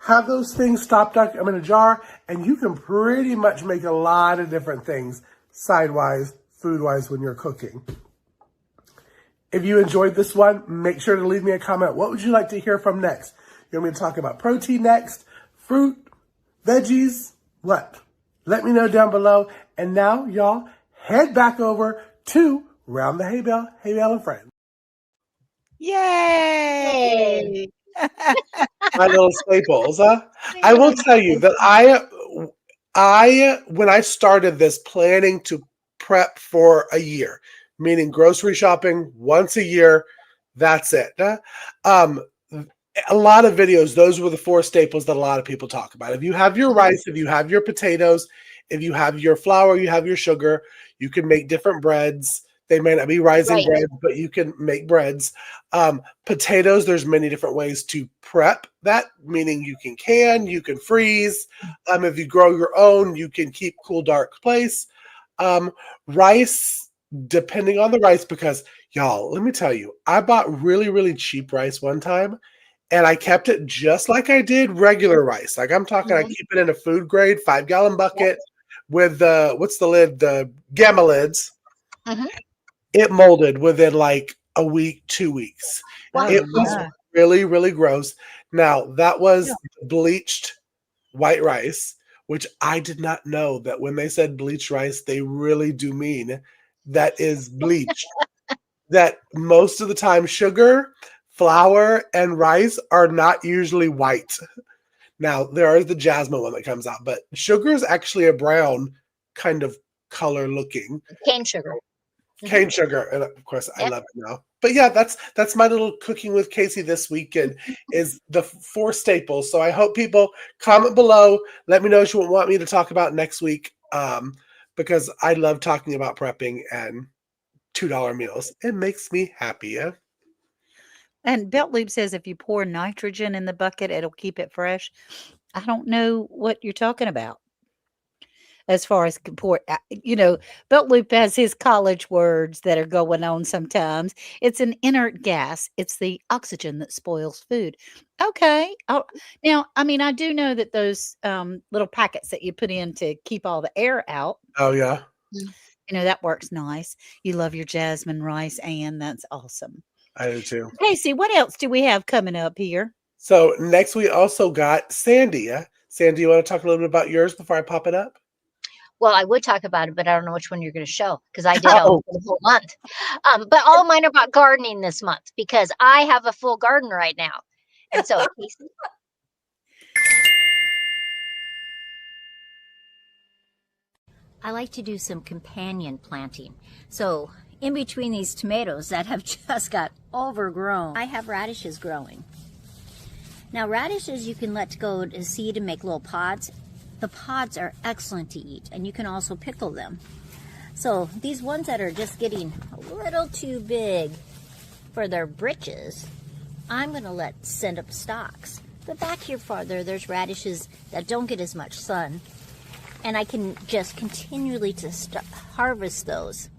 Have those things stocked up in a jar, and you can pretty much make a lot of different things side-wise, food-wise when you're cooking. If you enjoyed this one, make sure to leave me a comment. What would you like to hear from next? You want me to talk about protein next? Fruit? Veggies? What? Let me know down below. And now, y'all, head back over to Round the Hay Bale and Friends. Yay! My little staples. I will tell you that when I started this planning to prep for a year, meaning grocery shopping once a year, that's it. A lot of videos, those were the 4 staples that a lot of people talk about. If you have your rice, if you have your potatoes, if you have your flour, you have your sugar, you can make different breads. They may not be rising breads, but you can make breads. Potatoes, there's many different ways to prep that, meaning you can freeze. If you grow your own, you can keep cool, dark place. Rice, depending on the rice, because y'all, let me tell you, I bought really, really cheap rice one time, and I kept it just like I did regular rice. Like I'm talking, I keep it in a food grade 5-gallon bucket with the, what's the lid? The Gamma lids. It molded within like a week, 2 weeks. Wow. It was really, really gross. Now, that was bleached white rice, which I did not know that when they said bleached rice, they really do mean that is bleached. That most of the time sugar, flour, and rice are not usually white. Now, there is the jasmine one that comes out, but sugar is actually a brown kind of color looking. Cane sugar. Cane sugar, and of course I love it now. But yeah, that's my little Cooking with Casey this weekend is the 4 staples. So I hope people comment below. Let me know what you want me to talk about next week, because I love talking about prepping and $2 meals. It makes me happy. Yeah? And Belt Loop says if you pour nitrogen in the bucket, it'll keep it fresh. I don't know what you're talking about. As far as Belt Loop has his college words that are going on sometimes. It's an inert gas. It's the oxygen that spoils food. Okay. Now, I mean, I do know that those little packets that you put in to keep all the air out. Oh, yeah. That works nice. You love your jasmine rice, and that's awesome. I do too. Casey, what else do we have coming up here? So next we also got Sandy. Sandy, you want to talk a little bit about yours before I pop it up? Well, I would talk about it, but I don't know which one you're going to show because I did it for the whole month. But all of mine are about gardening this month because I have a full garden right now. And so, Casey. I like to do some companion planting. So in between these tomatoes that have just got overgrown, I have radishes growing. Now radishes you can let go to seed and make little pods. The pods are excellent to eat, and you can also pickle them. So these ones that are just getting a little too big for their britches, I'm going to send up stalks. But back here farther, there's radishes that don't get as much sun, and I can just continually harvest those.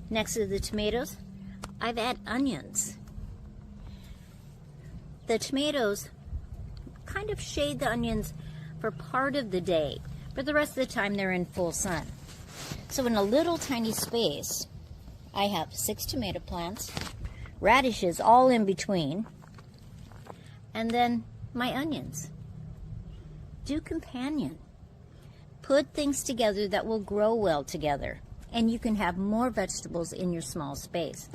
Next to the tomatoes, I've added onions. The tomatoes kind of shade the onions for part of the day, but the rest of the time they're in full sun. So in a little tiny space, I have 6 tomato plants, radishes all in between, and then my onions. Do companion. Put things together that will grow well together, and you can have more vegetables in your small space.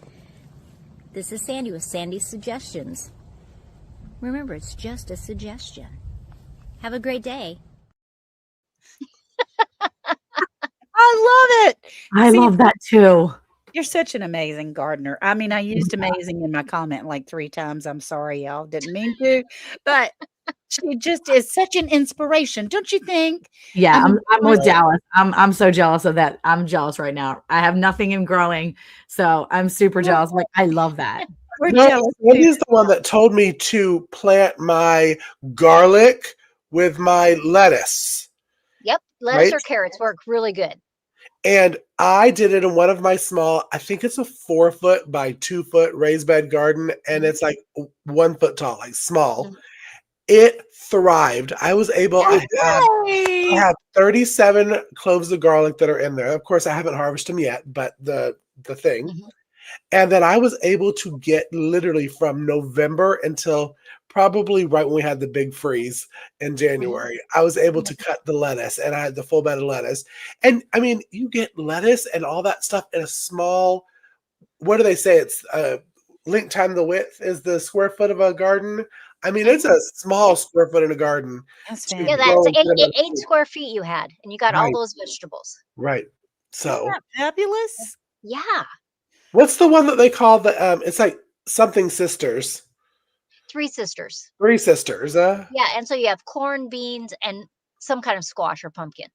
This is Sandy with Sandy's Suggestions. Remember, it's just a suggestion. Have a great day. I love it. I See, love that too. you're such an amazing gardener. I mean, I used amazing in my comment like 3 times. I'm sorry, y'all. Didn't mean to, but she just is such an inspiration, don't you think? Yeah, I mean, I'm with Dallas. I'm so jealous of that. I'm jealous right now. I have nothing in growing, so I'm super jealous. Like, I love that. we're No, jealous too. Wendy's the one that told me to plant my garlic with my lettuce. Yep, lettuce Right? or carrots work really good. And I did it in one of my small, I think it's a 4-foot by 2-foot raised bed garden, and it's like 1 foot tall, like small. Mhm. It thrived. I was able, I Yay! have 37 cloves of garlic that are in there. Of course, I haven't harvested them yet, but the thing. Mhm. And then I was able to get literally from November until probably right when we had the big freeze in January. I was able to cut the lettuce, and I had the full bed of lettuce. And I mean, you get lettuce and all that stuff in a small, what do they say? It's length time the width is the square foot of a garden. I mean, it's a small square foot in a garden. That's to Yeah, fantastic. grow that's and put 'em in 8 square feet you had, and you got all Right. those vegetables. Right. Isn't So that fabulous? Yeah, what's the one that they call the it's like something sisters. 3 sisters. 3 sisters. Yeah, and so you have corn, beans, and some kind of squash or pumpkin.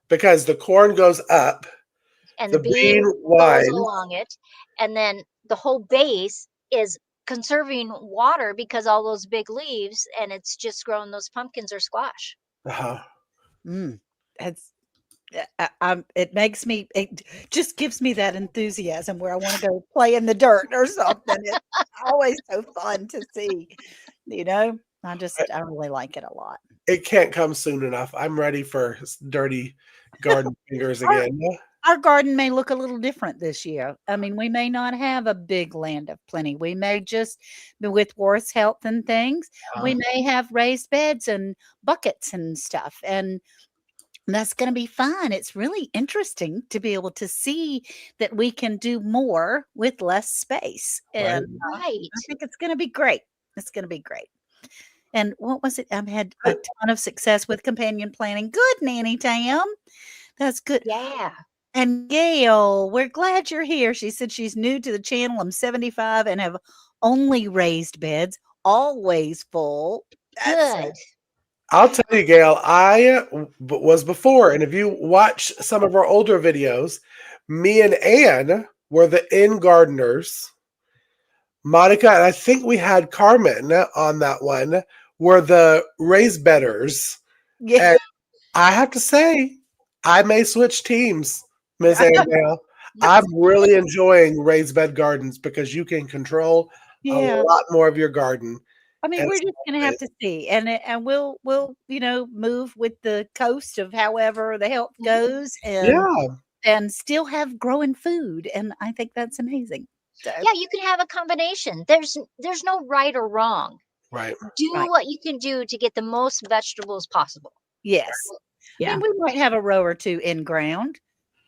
Because the corn goes up, And the the bean bean goes winds. along it, and then the whole base is conserving water because all those big leaves, and it's just growing those pumpkins or squash. Uh-huh. That's it makes me, it just gives me that enthusiasm where I want to go play in the dirt or something. It's always so fun to see, you know. I really like it a lot. It can't come soon enough. I'm ready for dirty garden fingers Our, again. our garden may look a little different this year. I mean, we may not have a big land of plenty. We may just, with Worth's health and things, we may have raised beds and buckets and stuff. And that's going to be fun. It's really interesting to be able to see that we can do more with less space. And Right. I think it's going to be great. It's going to be great. And what was it? I've had a ton of success with companion planning. Good, Nanny Tam. That's good. Yeah. And Gail, we're glad you're here. She said she's new to the channel. I'm 75 and have only raised beds, always full. That's Good. I'll tell you, Gail, I was before, and if you watch some of our older videos, me and Ann were the in gardeners. Monica, and I think we had Carmen on that one, were the raised bedders. yeah. And I have to say, I may switch teams, Miss Annabelle. I'm really enjoying raised bed gardens because you can control Yeah. a lot more of your garden. I mean, And we're just gonna have to see, and we'll move with the coast of however the health goes, yeah, and still have growing food, and I think that's amazing. So, Yeah, you can have a combination. There's no right or wrong. right. Do Right. what you can do to get the most vegetables possible. yes, Yeah. and we might have a row or two in ground,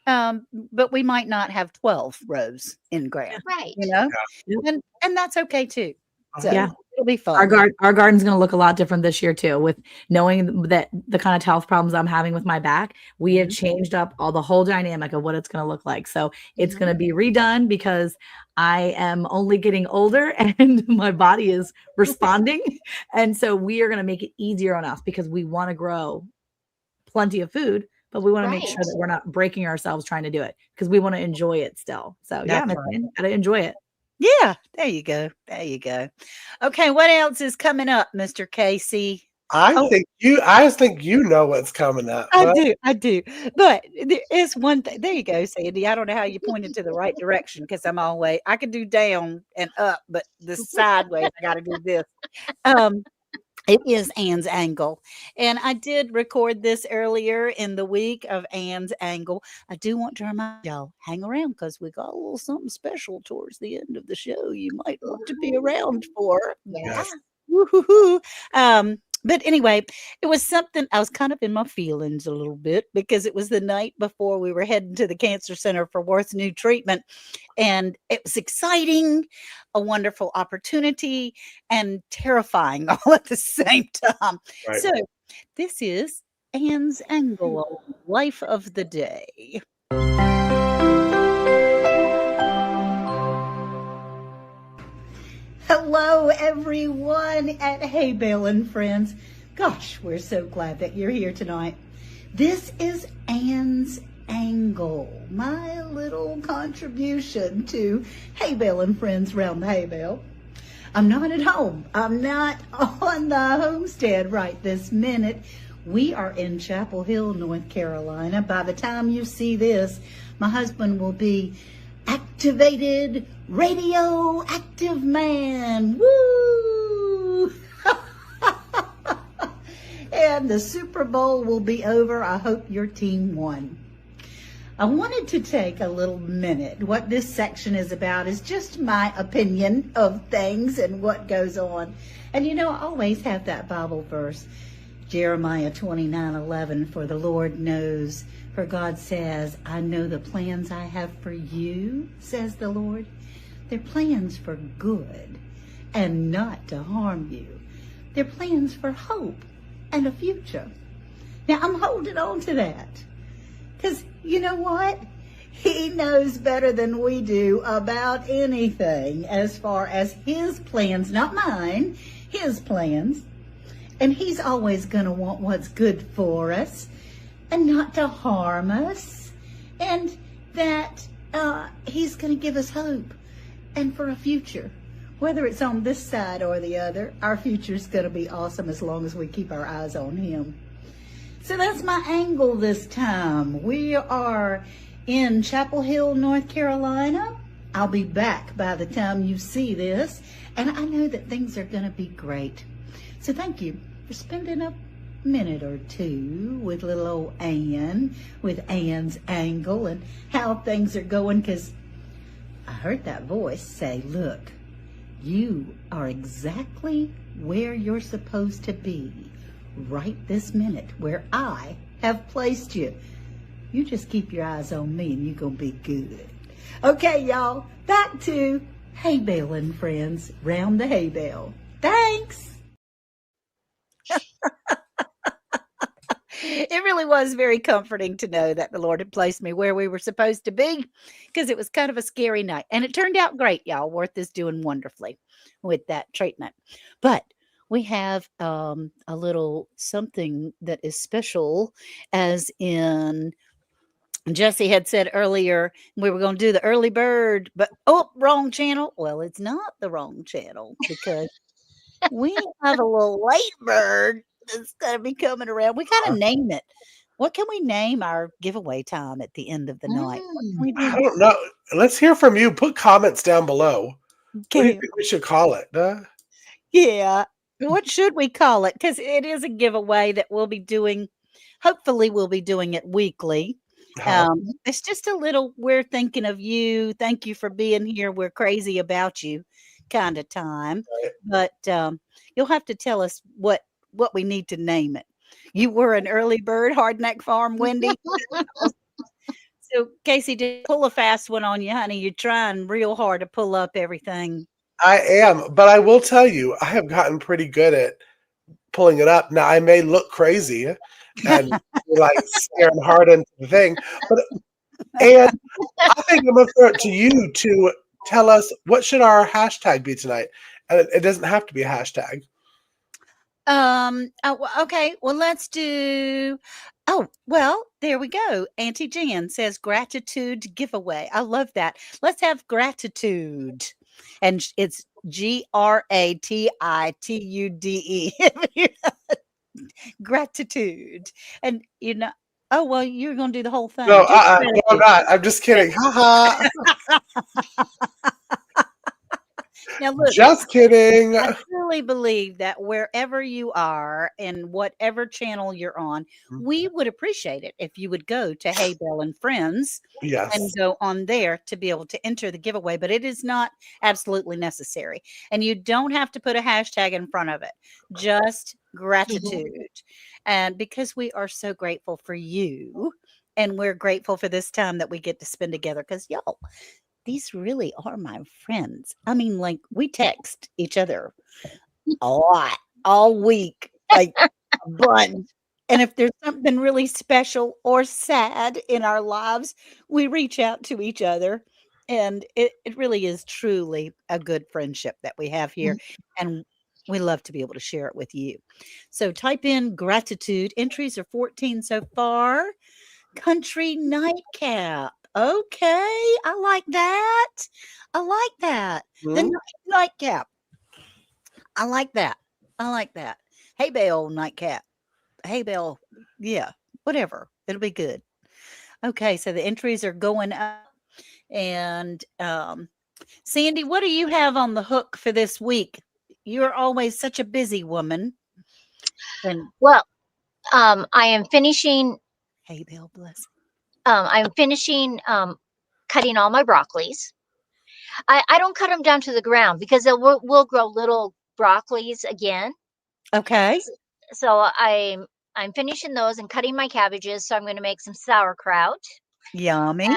but we might not have 12 rows in ground, Right. you know, Yeah. and that's okay too. So Yeah. it'll be fun. Our garden's going to look a lot different this year too, with knowing that the kind of health problems I'm having with my back. We have changed up all the whole dynamic of what it's going to look like. So it's going to be redone because I am only getting older and my body is responding. And so we are going to make it easier on us because we want to grow plenty of food, but we want to make sure Right. that we're not breaking ourselves trying to do it because we want to enjoy it still. So yeah, That's Miss right. Ann, gotta enjoy it. Yeah, there you go. There you go. Okay, what else is coming up, Mr. Casey? Oh, I think you know what's coming up. Huh? I do. But there is one thing. There you go, Sandy. I don't know how you pointed to the right direction because I can do down and up, but the sideways, I got to do this. Um, It is Anne's angle. And I did record this earlier in the week of Anne's angle. I do want to remind y'all, hang around because we got a little something special towards the end of the show you might want to be around for. Yeah. Yes. Woo-hoo-hoo. But anyway, it was something I was kind of in my feelings a little bit because it was the night before we were heading to the cancer center for Worth's new treatment. And it was exciting, a wonderful opportunity, and terrifying all at the same time. Right. So this is Anne's angle, life of the day. Hello, everyone at Hey Bale and Friends. Gosh, we're so glad that you're here tonight. This is Anne's Angle, my little contribution to Hay Bale and Friends round the hay bale. I'm not at home. I'm not on the homestead right this minute. We are in Chapel Hill, North Carolina. By the time you see this, my husband will be activated radioactive man. Woo! And the Super Bowl will be over. I hope your team won. I wanted to take a little minute. What this section is about is just my opinion of things and what goes on. And you know, I always have that Bible verse, Jeremiah 29:11, for the Lord knows, for God says, I know the plans I have for you, says the Lord. They're plans for good and not to harm you. They're plans for hope and a future. Now, I'm holding on to that. Because you know what? He knows better than we do about anything as far as his plans, not mine, his plans. And he's always going to want what's good for us and not to harm us. And that he's going to give us hope and for a future. Whether it's on this side or the other, our future's going to be awesome as long as we keep our eyes on him. So that's my angle this time. We are in Chapel Hill, North Carolina. I'll be back by the time you see this, and I know that things are going to be great. So thank you for spending a minute or two with little old Anne, with Anne's angle and how things are going, because I heard that voice say, look, you are exactly where you're supposed to be right this minute, where I have placed you. You just keep your eyes on me and you're going to be good. Okay, y'all, back to Hay Bale and Friends round the hay bale. Thanks. It really was very comforting to know that the Lord had placed me where we were supposed to be, because it was kind of a scary night. And it turned out great, y'all. Worth is doing wonderfully with that treatment. But we have a little something that is special, as in Jesse had said earlier, we were going to do the early bird, but wrong channel. Well, it's not the wrong channel, because we have a little late bird that's going to be coming around. We got to name it. What can we name our giveaway time at the end of the night? What can we I do? don't know. Let's hear from you. Put comments down below. What do you Okay. think we should call it? Yeah. What should we call it? Because it is a giveaway that we'll be doing. Hopefully, we'll be doing it weekly. It's just a little, we're thinking of you. Thank you for being here. We're crazy about you kind of time. Right. But you'll have to tell us what we need to name it. You were an early bird, Hardneck Farm, Wendy. So, Casey, did pull a fast one on you, honey. You're trying real hard to pull up everything. I am, but I will tell you, I have gotten pretty good at pulling it up. Now, I may look crazy and like staring hard into the thing, and I think I'm going to throw it to you to tell us what should our hashtag be tonight. And it doesn't have to be a hashtag. Okay. Well, let's do. Oh, well, there we go. Auntie Jan says gratitude giveaway. I love that. Let's have gratitude, and it's GRATITUDE. Gratitude. And oh well, you're gonna do the whole thing. No, Just no, I'm gratitude. not. I'm just kidding. Ha Now look, Just kidding. I truly believe that wherever you are and whatever channel you're on, we would appreciate it if you would go to Hey Belle and Friends and Yes. go on there to be able to enter the giveaway, but it is not absolutely necessary. And you don't have to put a hashtag in front of it, just gratitude. And because we are so grateful for you, and we're grateful for this time that we get to spend together, because y'all, these really are my friends. I mean, like, we text each other a lot all week, like a bunch. And if there's something really special or sad in our lives, we reach out to each other. And it really is truly a good friendship that we have here. And we love to be able to share it with you. So type in gratitude. Entries are 14 so far. Country nightcap. Okay, I like that. I like that. The nightcap. I like that. I like that. Hey, Bale nightcap. Hey, Bale. Yeah, whatever. It'll be good. Okay, so the entries are going up. And Sandy, what do you have on the hook for this week? You're always such a busy woman. And Well, I am finishing. hey, Bale, bless. I'm finishing cutting all my broccolis. I don't cut them down to the ground because will grow little broccolis again. Okay. So I'm finishing those and cutting my cabbages. So I'm going to make some sauerkraut. Yummy.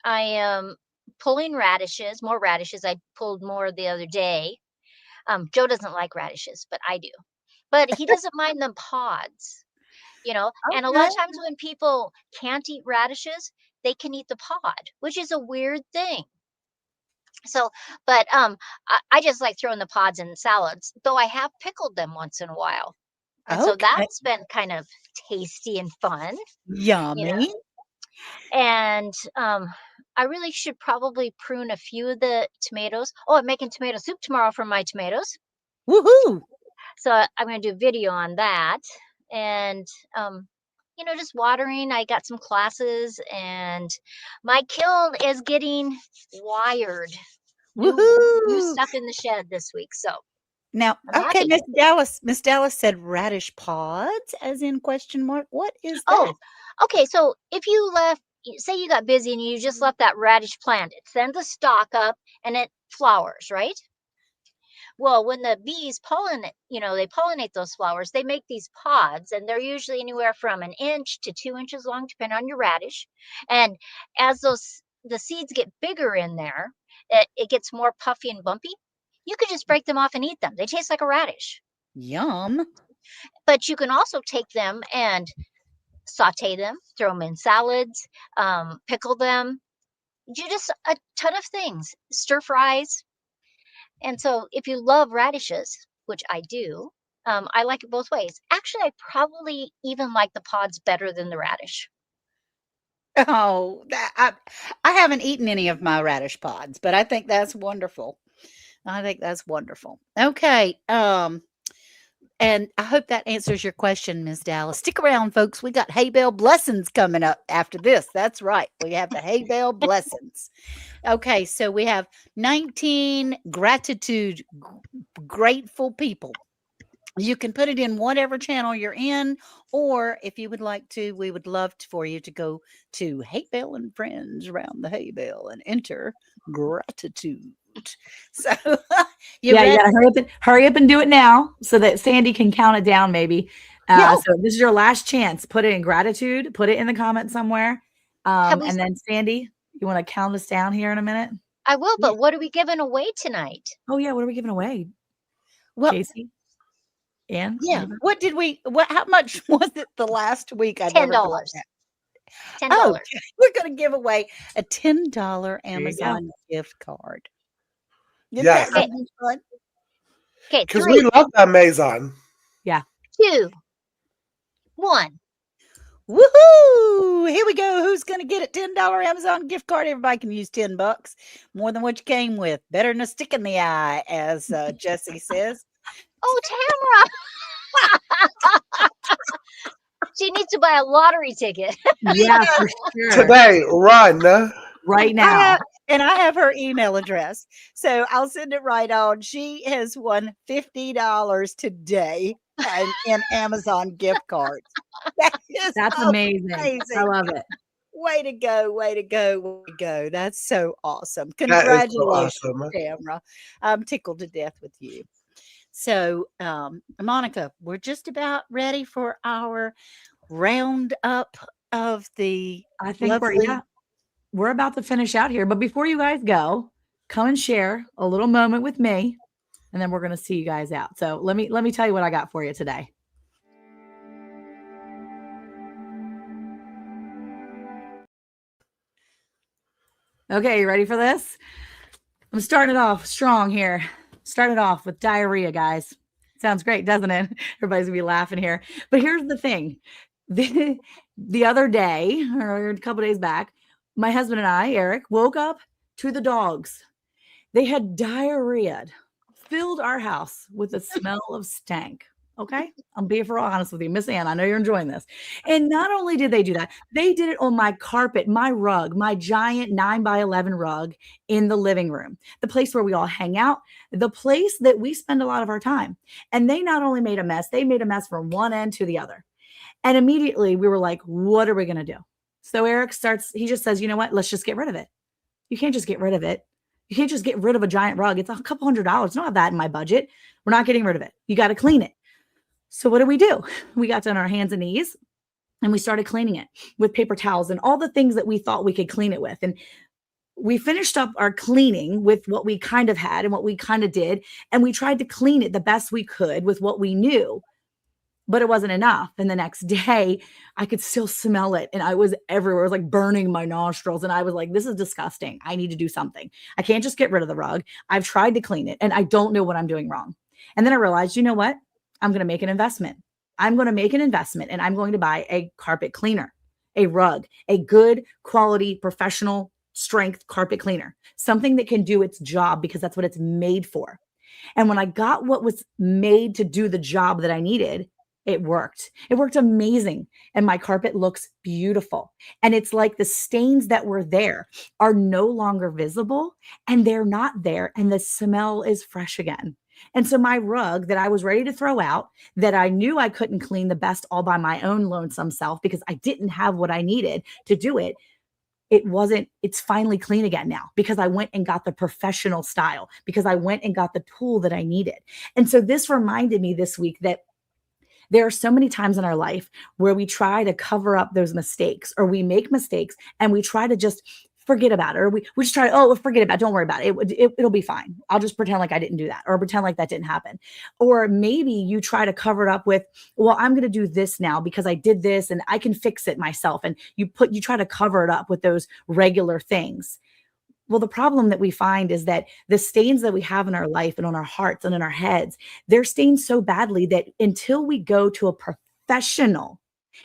I am pulling radishes, more radishes. I pulled more the other day. Joe doesn't like radishes, but I do. But he doesn't mind them pods, And a lot Okay. of times when people can't eat radishes, they can eat the pod, which is a weird thing. So, but I just like throwing the pods in salads, though I have pickled them once in a while. And so Okay. that's been kind of tasty and fun, Yummy. And I really should probably prune a few of the tomatoes. Oh, I'm making tomato soup tomorrow from my tomatoes. Woohoo. So I'm going to do a video on that. And, just watering. I got some classes and my kiln is getting wired. New Woohoo. stuff in the shed this week. So Now, I'm okay, happy. Miss Dallas. Miss Dallas said radish pods, as in question mark. What is that? Oh, okay. So if you say you got busy and you just left that radish plant, it sends a stalk up and it flowers, right? Well, when the bees pollinate, they pollinate those flowers, they make these pods, and they're usually anywhere from 1 inch to 2 inches long, depending on your radish. And as the seeds get bigger in there, it gets more puffy and bumpy. You could just break them off and eat them. They taste like a radish. Yum. But you can also take them and saute them, throw them in salads, pickle them, do just a ton of things, stir fries. And so if you love radishes, which I do, I like it both ways. Actually, I probably even like the pods better than the radish. Oh, I haven't eaten any of my radish pods, but I think that's wonderful. I think that's wonderful. Okay. And I hope that answers your question, Ms. Dallas. Stick around, folks. We got Hay Bale Blessings coming up after this. That's right. We have the Hay Bale Blessings. Okay, so we have 19 gratitude, grateful people. You can put it in whatever channel you're in, or if you would like to, we would love for you to go to Hay Bale and Friends around the Hay Bale and enter gratitude. So you Yeah, you ready? gotta hurry up and do it now so that Sandy can count it down, maybe. Yeah. So this is your last chance. Put it in gratitude, put it in the comments somewhere. And then Sandy, you want to count us down here in a minute? I will, but what are we giving away tonight? Oh yeah, what are we giving away? Well, Casey? Ann? yeah. What did how much was it the last week? I $10. never got that. $10. Oh, we're going to give away a $10 you Amazon gift card. Yes. That be fun? Okay, Because 3, we love Amazon. 2, 1. Woohoo! Here we go. Who's going to get a $10 Amazon gift card? Everybody can use $10. More than what you came with. Better than a stick in the eye, as Jesse says. Oh, Tamara. She needs to buy a lottery ticket. Yeah, for sure. Today, run. Right now. I have her email address, so I'll send it right on. She has won $50 today in Amazon gift cards. That is That's amazing. I amazing. love it. Way to go, way to go, way to go. That's so awesome. That is so Congratulations, awesome. Tamra. I'm tickled to death with you. So, Monica, we're just about ready for our roundup of the I think lovely. we're about to finish out here. But before you guys go, come and share a little moment with me, and then we're going to see you guys out. So let me tell you what I got for you today. Okay, you ready for this? I'm starting it off strong here. Started off with diarrhea, guys. Sounds great, doesn't it? Everybody's gonna be laughing here. But here's the thing. The other day, or a couple days back, my husband and I, Eric, woke up to the dogs. They had diarrhea, filled our house with the smell of stank. Okay, I'm being for honest with you, Miss Ann. I know you're enjoying this. And not only did they do that, they did it on my carpet, my rug, my giant 9x11 rug in the living room, the place where we all hang out, the place that we spend a lot of our time. And they not only made a mess, they made a mess from one end to the other. And immediately we were like, what are we going to do? So Eric he just says, you know what? Let's just get rid of it. You can't just get rid of it. You can't just get rid of a giant rug. It's a couple $100. I don't have that in my budget. We're not getting rid of it. You got to clean it. So what do? We got on our hands and knees and we started cleaning it with paper towels and all the things that we thought we could clean it with. And we finished up our cleaning with what we kind of had and what we kind of did. And we tried to clean it the best we could with what we knew, but it wasn't enough. And the next day I could still smell it. And I was everywhere. It was like burning my nostrils. And I was like, this is disgusting. I need to do something. I can't just get rid of the rug. I've tried to clean it and I don't know what I'm doing wrong. And then I realized, you know what? I'm going to make an investment. I'm going to make an investment and I'm going to buy a carpet cleaner, a rug, a good quality professional strength carpet cleaner, something that can do its job because that's what it's made for. And when I got what was made to do the job that I needed, it worked. It worked amazing. And my carpet looks beautiful. And it's like the stains that were there are no longer visible and they're not there. And the smell is fresh again. And so my rug that I was ready to throw out, that I knew I couldn't clean the best all by my own lonesome self because I didn't have what I needed to do it. It's finally clean again now because I went and got the professional style, because I went and got the tool that I needed. And so this reminded me this week that there are so many times in our life where we try to cover up those mistakes or we make mistakes and we try to just forget about it, or we just try, forget about it. Don't worry about it. It'll be fine. I'll just pretend like I didn't do that or pretend like that didn't happen. Or maybe you try to cover it up with, well, I'm going to do this now because I did this and I can fix it myself. And you try to cover it up with those regular things. Well, the problem that we find is that the stains that we have in our life and on our hearts and in our heads, they're stained so badly that until we go to a professional,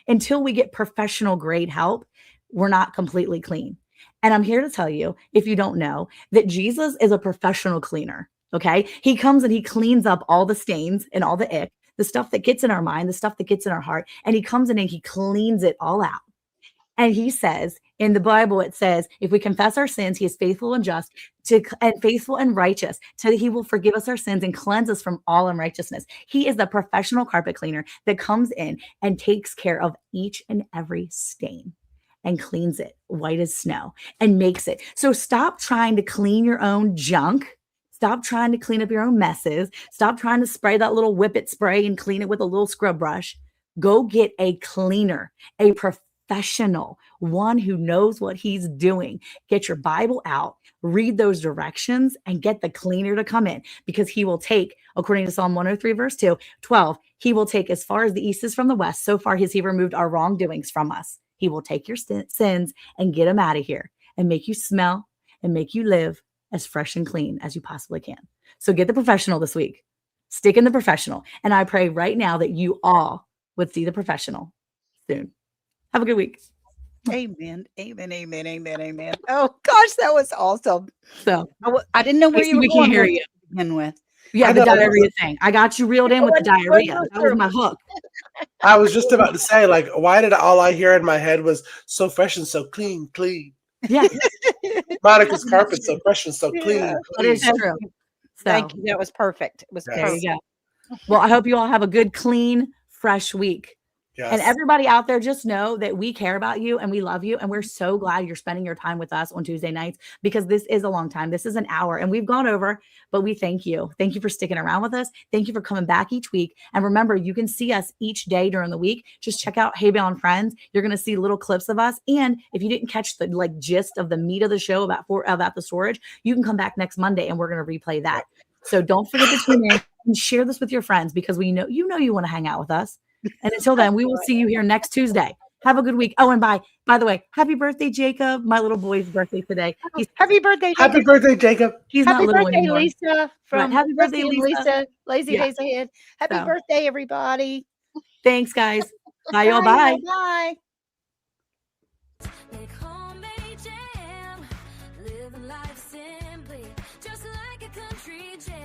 until we get professional grade help, we're not completely clean. And I'm here to tell you, if you don't know, that Jesus is a professional cleaner, okay? He comes and he cleans up all the stains and all the ick, the stuff that gets in our mind, the stuff that gets in our heart, and he comes in and he cleans it all out. And he says, in the Bible, it says, if we confess our sins, he is faithful and just and faithful and righteous, so that he will forgive us our sins and cleanse us from all unrighteousness. He is the professional carpet cleaner that comes in and takes care of each and every stain and cleans it white as snow and makes it. So stop trying to clean your own junk. Stop trying to clean up your own messes. Stop trying to spray that little whippet spray and clean it with a little scrub brush. Go get a cleaner, a professional, one who knows what he's doing. Get your Bible out, read those directions, and get the cleaner to come in, because he will take, according to Psalm 103, verse 12, he will take as far as the east is from the west. So far has he removed our wrongdoings from us. He will take your sins and get them out of here and make you smell and make you live as fresh and clean as you possibly can. So get the professional this week. Stick in the professional. And I pray right now that you all would see the professional soon. Have a good week. Amen. Amen. Amen. Amen. Amen. Oh gosh, that was awesome. So I didn't know where you were we going can't hear with you. to begin with. Yeah, the diarrhea thing. I got you reeled in with the diarrhea. That was my hook. I was just about to say, like, why did all I hear in my head was so fresh and so clean, clean. Yeah, Monica's carpet so fresh and so Yeah. clean, that clean. is true. Thank So, you. That was perfect. It was Yes. there perfect. you go. Well, I hope you all have a good, clean, fresh week. And Yes. everybody out there, just know that we care about you and we love you. And we're so glad you're spending your time with us on Tuesday nights, because this is a long time. This is an hour and we've gone over, but we thank you. Thank you for sticking around with us. Thank you for coming back each week. And remember, you can see us each day during the week. Just check out Hey Bale and Friends. You're going to see little clips of us. And if you didn't catch the like gist of the meat of the show about the storage, you can come back next Monday and we're going to replay that. So don't forget to tune in and share this with your friends, because we know you want to hang out with us. And until then, we will see you here next Tuesday. Have a good week. Oh, and by the way, happy birthday, Jacob. My little boy's birthday today. Happy birthday, Happy Jacob. birthday, Jacob. He's Happy not little birthday, anymore. Lisa. From Happy birthday, Rusty and Lisa. Lazy Yeah. Days Ahead. Happy So. birthday, everybody. Thanks, guys. Bye, y'all. Bye. Bye. Make homemade jam, living life simply, just like a country jam.